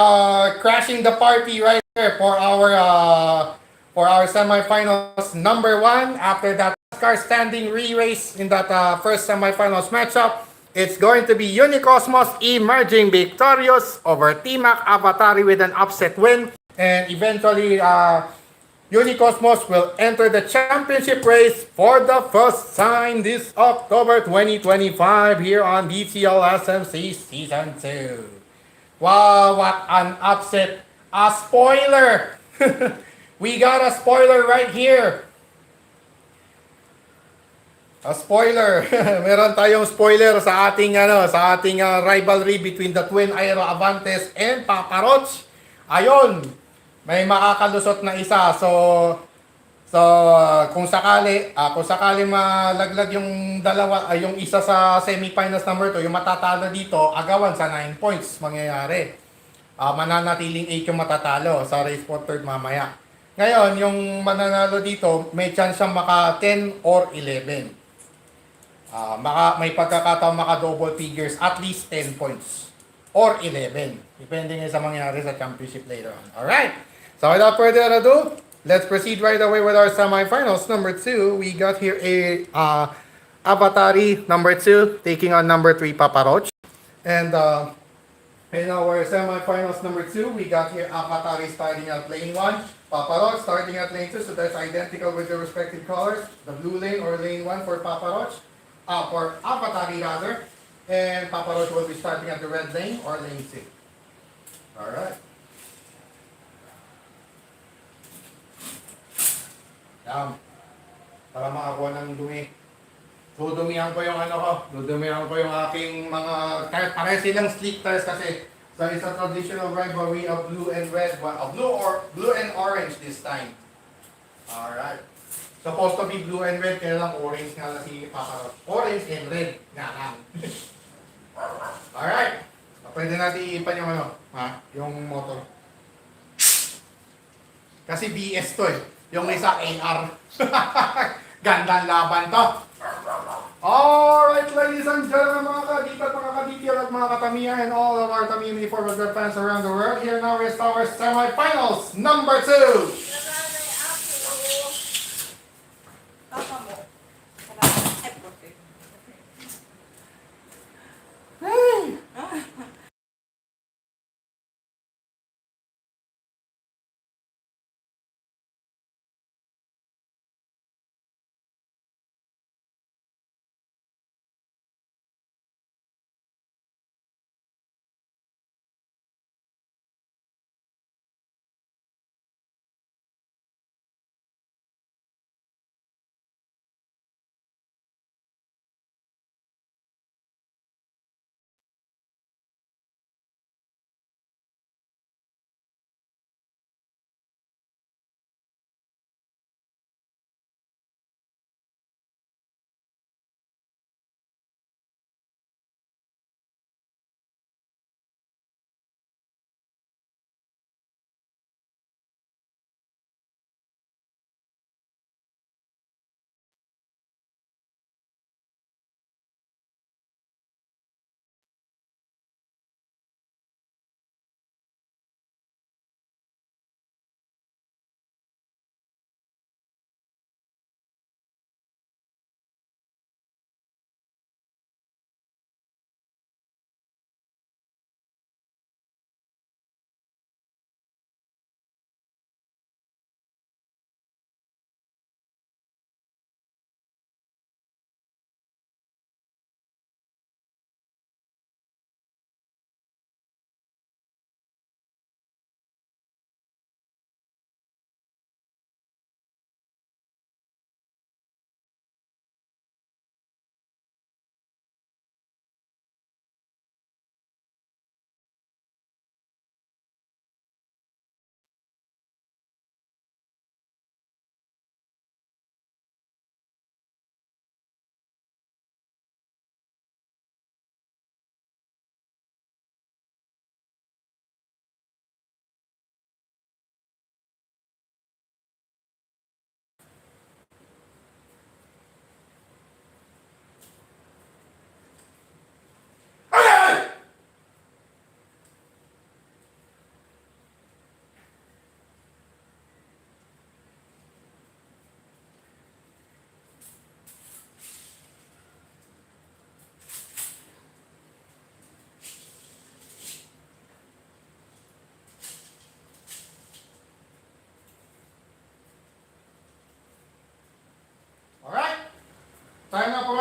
crashing the party right there for our semifinals number 1. After that car standing re-race in that first semifinals matchup, it's going to be Unicosmos emerging victorious over Tamiya Avatari with an upset win, and eventually Unicosmos will enter the championship race for the first time this October 2025 here on DCL SMC Season 2. Wow, what an upset. A spoiler. We got a spoiler right here. A spoiler. Meron tayong spoiler sa ating rivalry between the twin Aero Avantes and Papa Roach. Ayun. May makakalusot na isa. So kung sakali malaglag yung dalawa ay yung isa sa semifinals number 2, yung matatalo dito, agawan sa 9 points mangyayari. Mananatiling 8 yung matatalo sa race for third mamaya. Ngayon, yung mananalo dito, may chance siyang maka 10 or 11. May pagkakataon maka double figures, at least 10 points or 11, depende nga sa mangyayari sa championship later on. Alright, so without further ado, let's proceed right away with our semifinals. Number 2, we got here a Avatari number 2 taking on number 3 Papa Roach. And in our semifinals number 2, we got here Avatari starting at lane 1, Papa Roach starting at lane 2, so that's identical with the respective colors. The blue lane or lane 1 for Papa Roach, for Avatari rather, and Papa Roach will be starting at the red lane or lane 6. Alright. Para makakuha ng dumi. Dudumihan ko yung Dudumihan ko yung aking mga tires. Pareho silang sleek tires kasi. So it's a traditional rivalry of blue and red. Blue and orange this time. Alright. Supposed to be blue and red, kaya lang orange nga lang si Papa Roach. Orange and red nga lang. Alright. Pwede natin iipan yung yung motor. Kasi BS to eh. Yung isa AR. Gandang laban to. Alright, ladies and gentlemen, mga kadita, mga kaditier at mga katamiya, and all of our Tamiya Mini Forward fans around the world. Here now is our semifinals, number 2.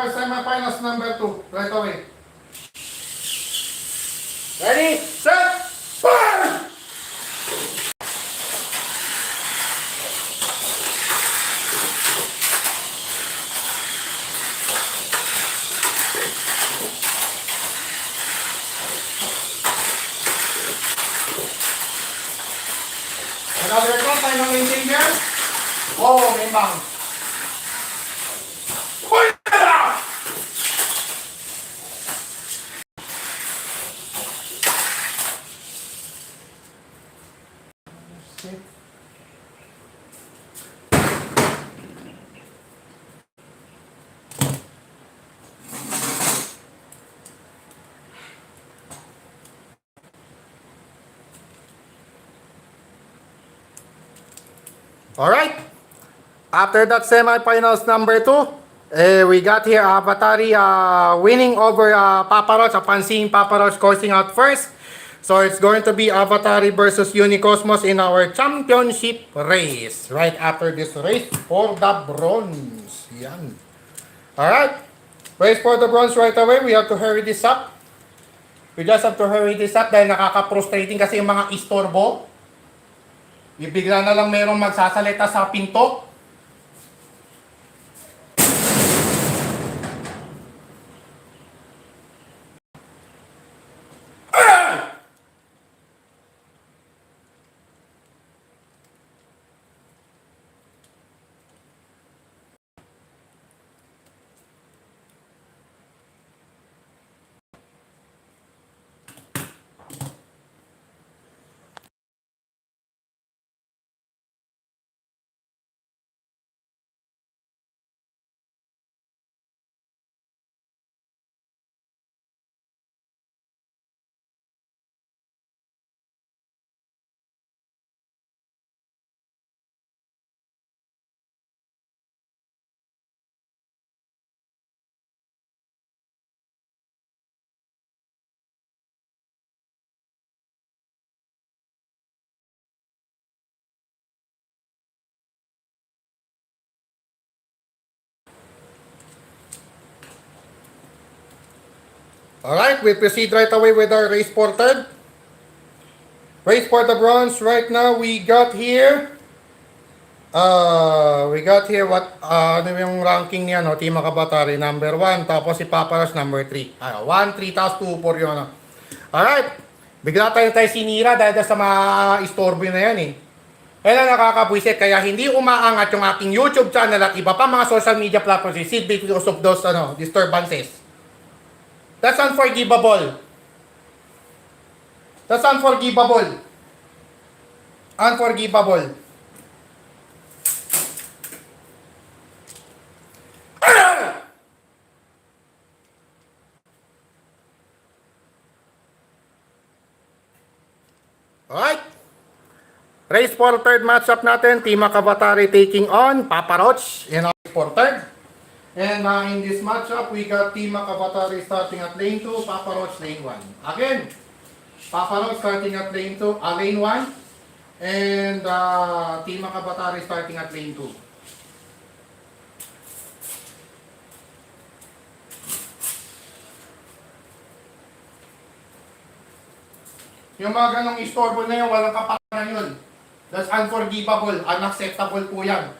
for semifinals number 2. Right away. Ready? Set! Fire! Another count, tayo ng engine here. Oh, may bang. Alright. After that semifinals number 2, we got here Avatari winning over Papa Roach upon seeing Papa Roach coursing out first. So it's going to be Avatari versus Unicosmos in our championship race. Right after this race for the bronze. Yan. Alright. Race for the bronze right away. We have to hurry this up. We just have to hurry this up dahil nakaka-frustrating kasi yung mga istorbo. Bigla na lang merong magsasalita sa pinto. Alright, we proceed right away with our race for third. Race for the bronze. Right now, we got here what, ano yung ranking niya, no? Team Makabatari, number 1, tapos si Paparas, number 3. 1, 3, tapos 2, 4 yun, no? Alright, bigla tayo sinira dahil sa mga istorbo na yan, eh. Kaya nakakabwisit, kaya hindi umaangat yung aking YouTube channel at iba pa mga social media platforms, because of those, disturbances. That's unforgivable. That's unforgivable. Unforgivable. Alright. Race for third matchup natin. Team Makabatari taking on Papa Roach in our race for third. And in this matchup, we got Team Makabatari starting at lane 2, Papa Roach lane 1. Again, Papa Roach starting at lane 2, lane 1. And Team Makabatari starting at lane 2. Yung mga ganong istorbo na yun, walang kapakanan yun. That's unforgivable, unacceptable po yan.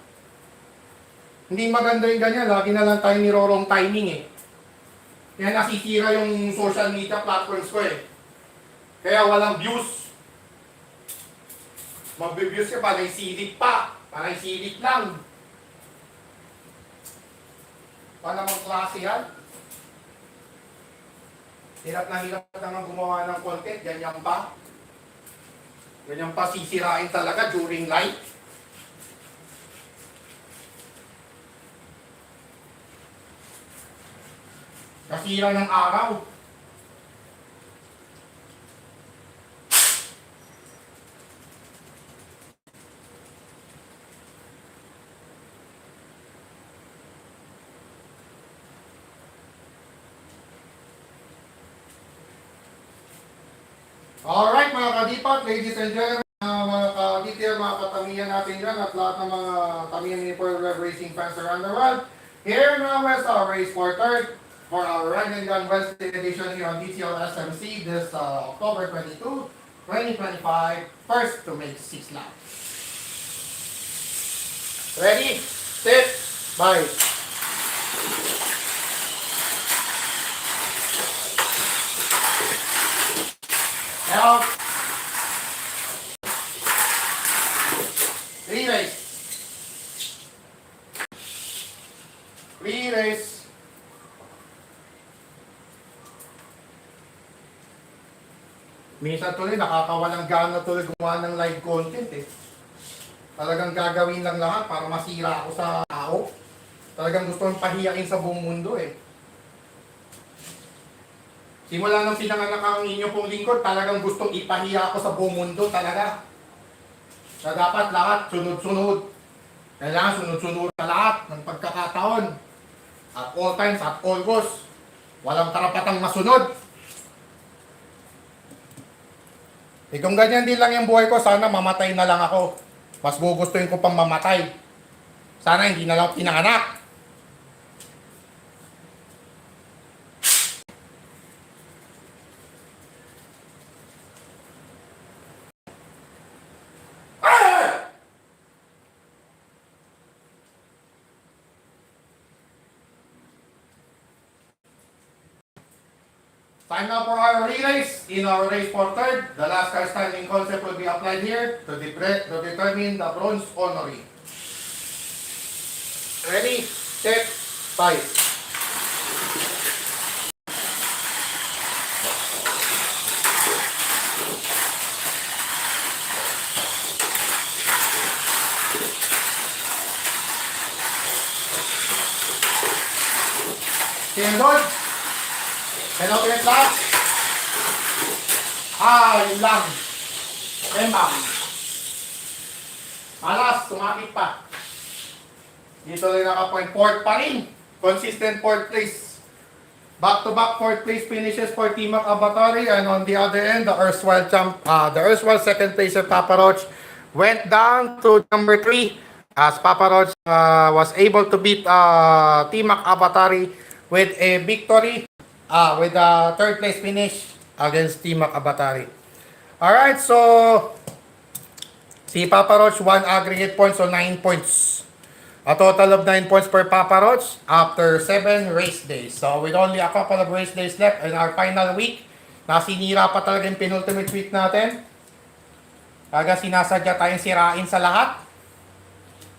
Hindi maganda yung ganyan, lagi na lang tayo nirorong timing eh. Kaya nasisira yung social media platforms ko eh. Kaya walang views. Magbe-views ka pa, silip pa. Parang silip lang. Paano mong klase yan? Hirap naman gumawa ng content, ganyan pa. Ganyan pa sisirain talaga during live. Kasira ng araw. Alright mga kadipat, ladies and gentlemen, mga ka-detail, mga ka-Tamiya natin dyan at lahat ng mga Tamiya Mini Pearl Rev Racing fans around the world. Here now is our race for third for our Run and Gun Wednesday edition here on DTL SMC this October 22, 2025. First to make 6 laps. Ready, set, bye. Out. Relays. Relays. Minsan tuloy nakakawalang gana tuloy gumawa ng live content eh. Talagang gagawin lang lahat para masira ako sa tao. Talagang gusto kong pahiyain sa buong mundo eh. Simula nang pinanganak ang inyo pong lingkod, talagang gustong ipahiya ako sa buong mundo talaga. Na dapat lahat sunod-sunod. Kailangan sunod-sunod na lahat ng pagkakataon. At all times, at all costs. Walang karapatang masunod. Eh kung ganyan din lang yung buhay ko, sana mamatay na lang ako. Mas gugustuhin ko pang mamatay. Sana hindi na lang pinanganak. Time now for our relays. In our race for third, the last car styling concept will be applied here to determine the bronze honoree. Ready, set, fight. Good. Hello, ulit lahat. Yun lang. Rembang. Malas, tumapit pa. Dito rin naka-point. Fourth pa rin. Consistent fourth place. Back-to-back fourth place finishes for Team Abatari. And on the other end, the erstwhile second place of Papa Roach went down to number 3 as Papa Roach was able to beat Team Abatari with a victory. With a third place finish against Team Abatari. Alright, so si Papa Roach won aggregate points, so 9 points. A total of 9 points per Papa Roach after 7 race days. So with only a couple of race days left in our final week, nasinira pa talaga yung penultimate week natin. Talaga sinasadya tayong sirain sa lahat.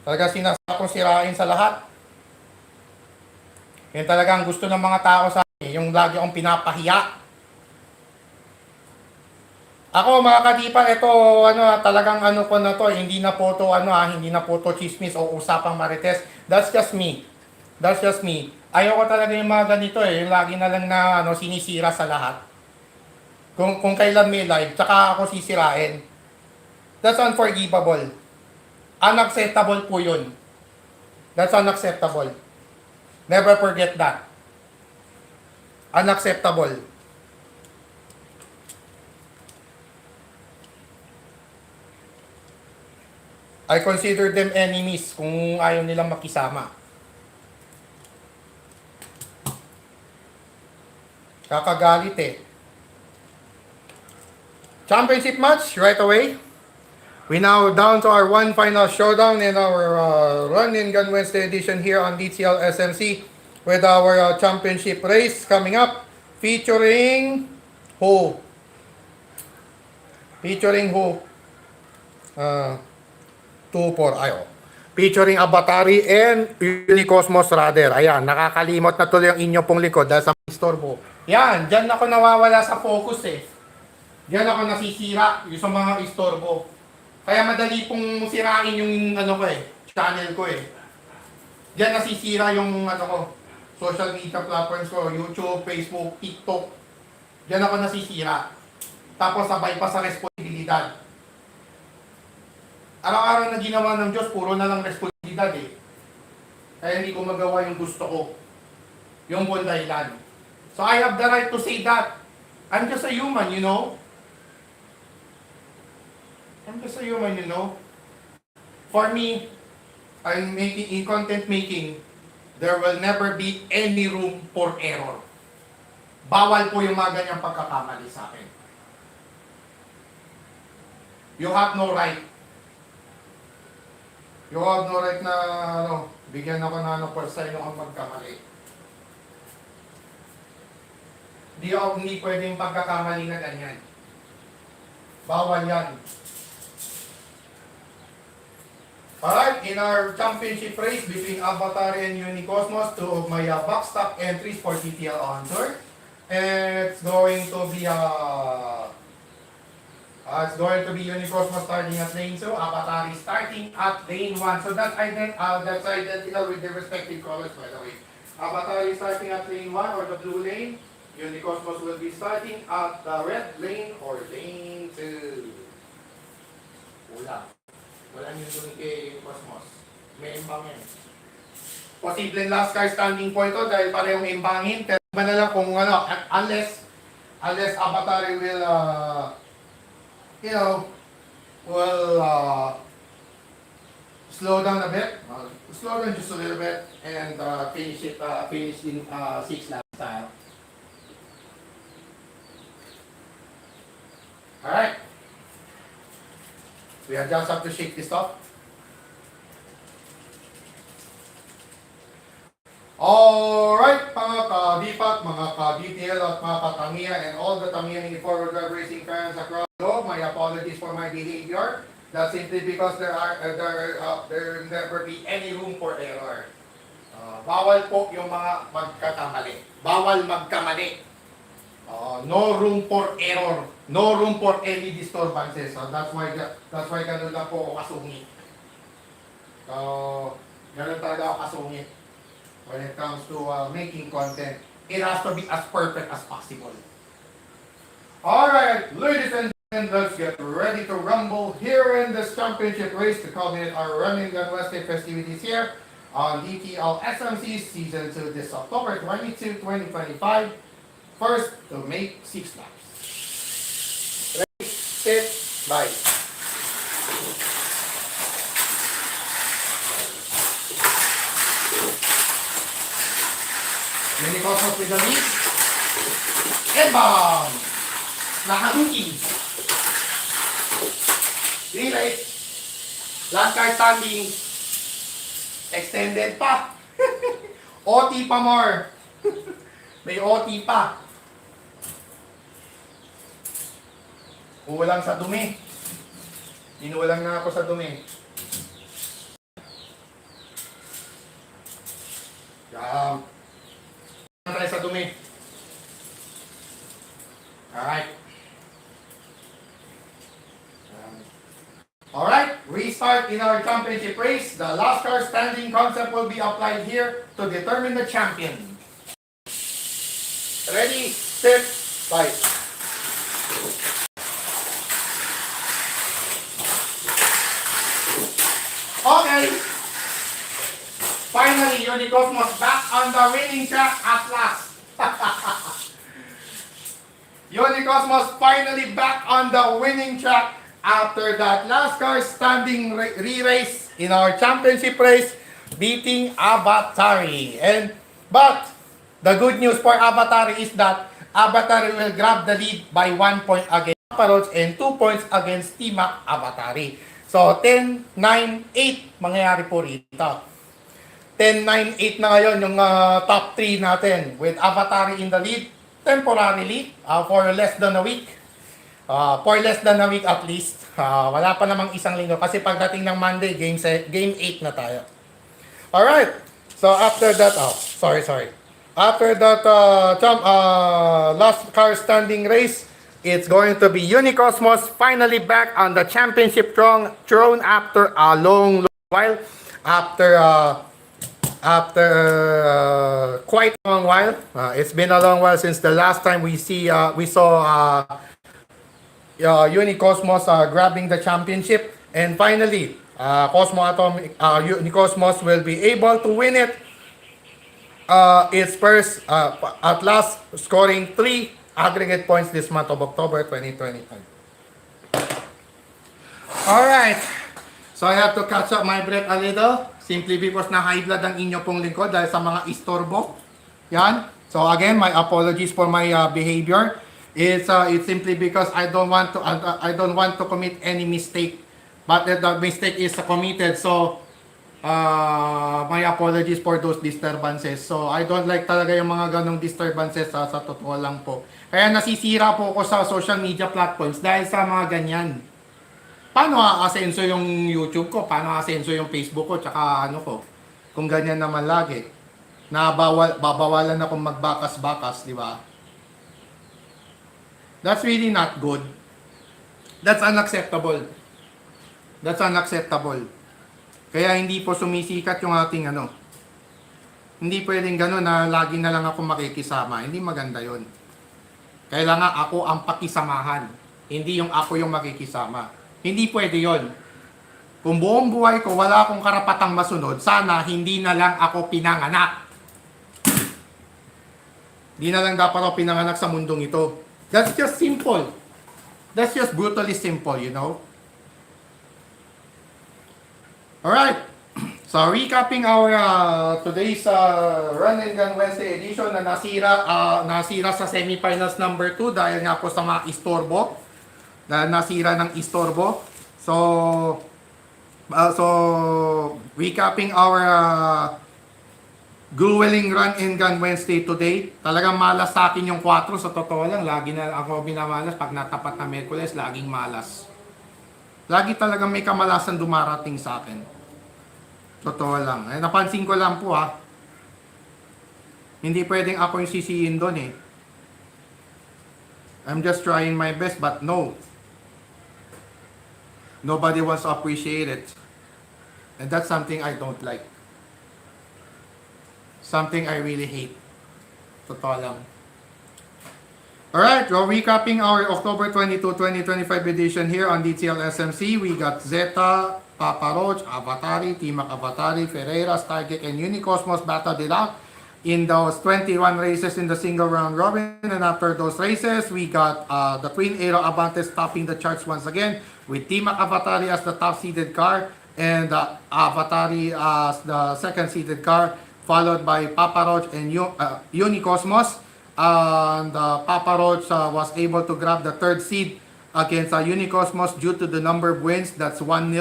Talaga sinasadya kong sirain sa lahat. Yan talaga ang gusto ng mga tao sa yung lagi akong pinapahiya. Ako mga kadipan, ito talagang ko na to, hindi na po to hindi na po to chismis o usapang marites. That's just me. That's just me. Ayoko talaga yung mga ganito yung lagi na lang na sinisira sa lahat. Kung kailan may live, tsaka ako sisirain. That's unforgivable. Unacceptable po yun. That's unacceptable. Never forget that. Unacceptable. I consider them enemies kung ayaw nilang makisama. Kakagalit eh. Championship match right away. We now down to our one final showdown in our Run and Gun Wednesday edition here on DTL SMC with our championship race coming up featuring who? Featuring who? 2-4 ayo. Featuring Abatari and Unicosmos Radar. Ayan, nakakalimot na tuloy ang inyo pong likod dahil sa istorbo. Yan, dyan ako nawawala sa focus eh. Diyan ako nasisira yung sa mga istorbo. Kaya madali pong sirain yung channel ko eh. Diyan nasisira yung ko, social media platforms ko, YouTube, Facebook, TikTok. Diyan ako nasisira. Tapos sabay pa sa responsibilidad. Araw-araw na ginawa ng Diyos, puro na lang responsibilidad eh. Kaya hindi ko magawa yung gusto ko. Yung buong dahilan. So I have the right to say that. I'm just a human, you know. I'm just a human, you know. For me, I'm making in content making. There will never be any room for error. Bawal po yung mga ganyang pagkakamali sa akin. You have no right. You have no right na bigyan ako na for sa inyo ang magkamali. Hindi pwedeng pagkakamali na ganyan. Bawal yan. Alright, in our championship race between Avatar and Unicosmos, two of my box top entries for TTL on tour. It's going to be Unicosmos starting at lane 2, Avatar starting at lane 1. So that's identical with the respective colors, by the way. Avatar is starting at lane 1 or the blue lane. Unicosmos will be starting at the red lane or lane 2. Wala nyo doon kay Cosmos. May imbangin. Posibleng last car standing po ito dahil parehong imbangin. Pero ba na lang kung unless Avatar will, slow down a bit. Slow down just a little bit and finish in 6 lap style. Alright. We just have to shake this off. Alright, mga ka-DPAT, mga ka-DTL at mga ka-Tamiya and all the Tamiya and forward drive racing fans across the globe, my apologies for my behavior. That's simply because there will never be any room for error. Bawal po yung mga magkakamali. Bawal magkamali. No room for error. No room for any disturbances. So that's why ganun lang po ako kasungit. So, ganun talaga ako kasungit. When it comes to making content, it has to be as perfect as possible. Alright, ladies and gentlemen, let's get ready to rumble here in this championship race to culminate our Running Gun Wednesday festivities here on DTL SMC Season 2 this October 22, 2025. First, to make 6 laps. Ready, set, bye. Unicosmos with the lead. And bam! Nakaduki. Relay. Last car standing. Extended pa. OT pa more. May OT pa. Ulang sa dumi. Inuulang na ako sa dumi. Tayo sa dumi. Alright. Alright, restart in our championship race. The last car standing concept will be applied here to determine the champion. Ready, set, fight. Okay. Finally, Unicosmos back on the winning track at last. Unicosmos finally back on the winning track after that last car standing re-race in our championship race, beating Avatari. But the good news for Avatari is that Avatari will grab the lead by 1 point against Paparots and 2 points against Tamiya Avatari. So, 10-9-8 mangyayari po rito. 10-9-8 na ngayon yung top 3 natin with Avatari in the lead temporarily for less than a week. For less than a week at least. Wala pa namang isang linggo kasi pagdating ng Monday, game 8 na tayo. Alright. So, after that, After that last car standing race, it's going to be Unicosmos finally back on the championship throne after a long while. After quite a long while. It's been a long while since the last time we saw Unicosmos grabbing the championship. And finally, Unicosmos will be able to win it. Its first, at last, scoring 3 aggregate points this month of October 2025. Alright. So I have to catch up my breath a little. Simply because na high blood ang inyo pong lingkod dahil sa mga istorbo. Yan. So again, my apologies for my behavior. It's simply because I don't want to commit any mistake. But the mistake is committed. So my apologies for those disturbances. So I don't like talaga yung mga ganong disturbances sa totoo lang po. Kaya nasisira po ako sa social media platforms dahil sa mga ganyan. Paano aasenso yung YouTube ko? Paano aasenso yung Facebook ko? Tsaka ano ko? Kung ganyan naman lagi. Babawalan akong magbakas-bakas, di ba? That's really not good. That's unacceptable. That's unacceptable. Kaya hindi po sumisikat yung ating ano. Hindi pwedeng gano'n na lagi na lang ako makikisama. Hindi maganda yon. Kailangan ako ang pakisamahan. Hindi yung ako yung makikisama. Hindi pwede yon. Kung buong buhay ko wala akong karapatang masunod, sana hindi na lang ako pinanganak. Hindi na lang dapat ako pinanganak sa mundong ito. That's just simple. That's just brutally simple, you know. Alright. So recapping our today's Run and Gun Wednesday edition na nasira sa semifinals number 2 dahil nga po sa mga istorbo. Na nasira ng istorbo. So recapping our grueling Run and Gun Wednesday today. Talagang malas sa akin yung 4. Sa totoo lang, lagi na ako binamalas. Pag natapat na Merkules, laging malas. Lagi talagang may kamalasan dumarating sa akin. Totoo lang. Eh, napansin ko lang po ha. Hindi pwedeng ako yung sisihin doon eh. I'm just trying my best but no. Nobody wants to appreciate it. And that's something I don't like. Something I really hate. Totoo lang. Alright, well, recapping our October 22, 2025 edition here on DTL SMC. We got Zeta, Papa Roach, Avatari, Timac Avatari, Ferreira, Stargate, and Unicosmos battled it out in those 21 races in the single round robin. And after those races, we got the Twin Aero Avantes topping the charts once again with Timac Avatari as the top seeded car and Avatari as the second seeded car, followed by Papa Roach and Unicosmos. And Papa Roach was able to grab the third seed against Unicosmos due to the number of wins. That's 1-0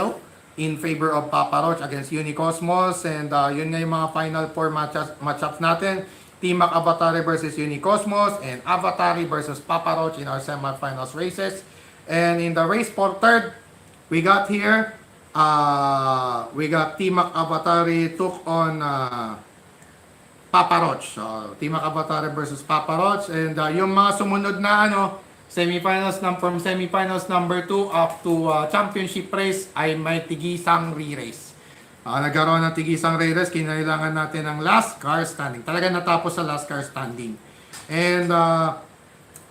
in favor of Papa Roach against Unicosmos. And yun nga yung mga final 4 matchups natin. Timac Avatari versus Unicosmos and Avatari versus Papa Roach in our semifinals races. And in the race for third, we got here, we got Timac Avatari took on Papa Roach. So, Timac Avatari versus Papa Roach. And yung mga sumunod na semifinals from semifinals number 2 up to championship race ay may tigisang re-race. Nagkaroon ng tigisang re-race, kinailangan natin ng last car standing. Talaga natapos sa last car standing. And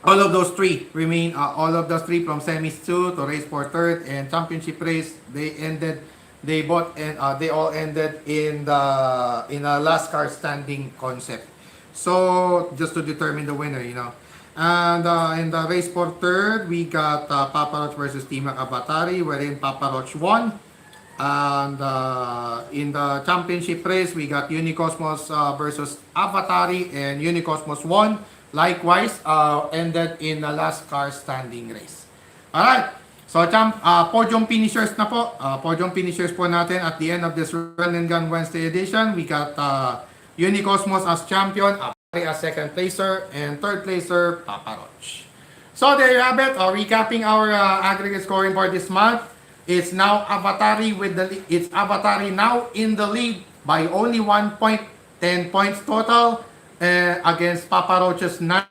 all of those three from semis 2 to race for third and championship race, they all ended in a last car standing concept. So just to determine the winner, you know. And in the race for third, we got Papa Roach versus Timac Avatari, wherein Papa Roach won. And in the championship race, we got Unicosmos versus Avatari, and Unicosmos won. Likewise, ended in the last car standing race. Alright, so podium finishers na po. Podium finishers po natin at the end of this Run and Gun Wednesday edition. We got Unicosmos as champion, Avatari as second placer, and third placer, Papa Roach. So there you have it. Recapping our aggregate scoring for this month. It's now Avatari Avatari now in the lead by only 1 point, 10 points total. Against Papa Roach's 9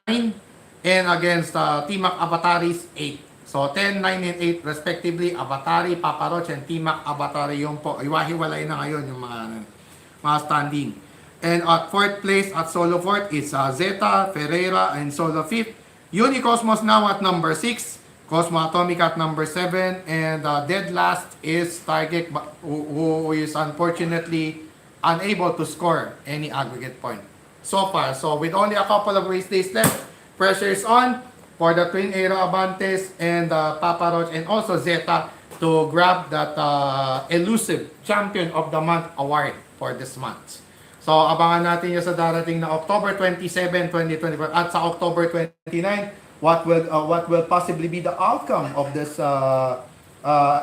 and against Timac Avatari's 8. So 10, 9, and 8 respectively. Avatari, Papa Roach, and Timac Avatari yung po. Iwahiwalay na ngayon yung mga standing. And at fourth place, at solo fourth, it's Zeta, Ferreira, and solo fifth. Unicosmos now at number 6. Cosmo Atomic at number 7. And dead last is Stargate, who is unfortunately unable to score any aggregate point so far. So with only a couple of race days left, pressure is on for the Twin Aero Avantes and Papa Roach and also Zeta to grab that elusive Champion of the Month award for this month. So, abangan natin yan sa darating na October 27, 2025 at sa October 29, what will possibly be the outcome of this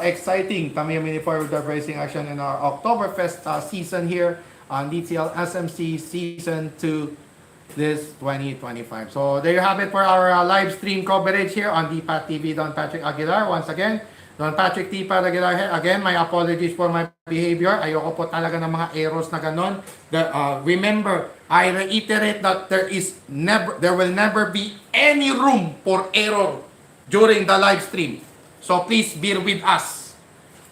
exciting Tamiya Mini 4-wheel racing action in our Oktoberfest season here on DTL SMC Season 2 this 2025. So there you have it for our live stream coverage here on DPAT TV. Don Patrick Aguilar once again. Don Patrick DPAT Aguilar here. Again, my apologies for my behavior. Ayoko po talaga ng mga errors na ganon. Remember, I reiterate that there will never be any room for error during the live stream. So please bear with us.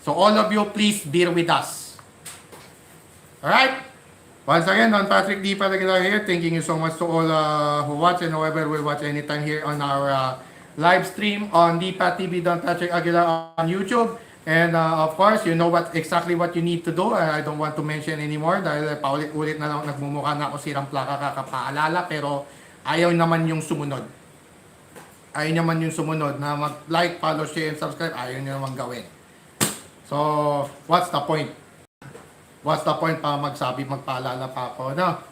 So all of you, please bear with us. Alright? Once again, Don Patrick D. Palaguilar here. Thanking you so much to all who watch and whoever will watch anytime here on our live stream on DPAT TV Don Patrick Aguilar on YouTube. And of course, you know exactly what you need to do. I don't want to mention anymore dahil paulit-ulit na lang nagmumukha na ako sirang plaka kakapaalala, pero ayaw naman yung sumunod. Ayaw naman yung sumunod na mag-like, follow, share, and subscribe. Ayaw nyo naman gawin. So, what's the point? What's the point pa magpaalala pa ako, no?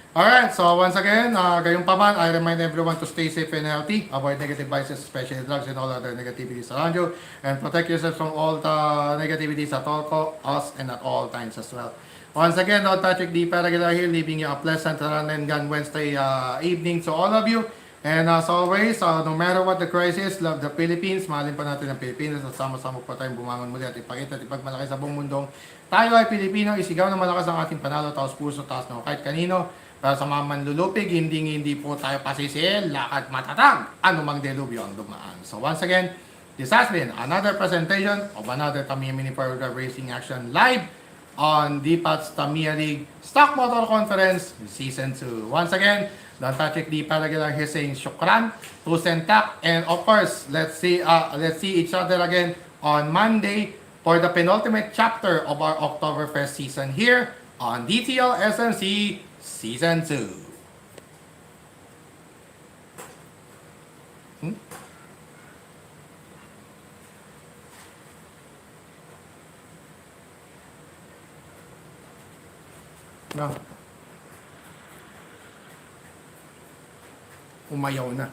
Alright, so once again, gayong pa man, I remind everyone to stay safe and healthy, avoid negative vices, especially drugs and all other negativities around you, and protect yourself from all the negativities at all costs and at all times as well. Once again, Don Patrick D. Paraguilar here, leaving you a pleasant run and gun Wednesday evening to all of you. And as always, no matter what the crisis, love the Philippines. Mahalin pa natin ang Pilipinas at sama-sama po tayong bumangon muli at ipakita at ipagmalaki sa buong mundong tayo ay Pilipino, isigaw na malakas ang ating panalo, taos puso, taos na kahit kanino. Para sa mga manlulupig, hindi po tayo pasisiil, lakad matatag, anumang delubyo ang dumaan. So once again, this has been another presentation of another Tamiya Mini 4-wheel racing action live on DPAT's Tamiya League Stock Motor Conference Season 2. Once again, Don Patrick D. Palaguilar here saying shukran, tusentak, and of course, let's see each other again on Monday for the penultimate chapter of our Oktoberfest season here on DTL SMC Season 2. No. Umayaw na.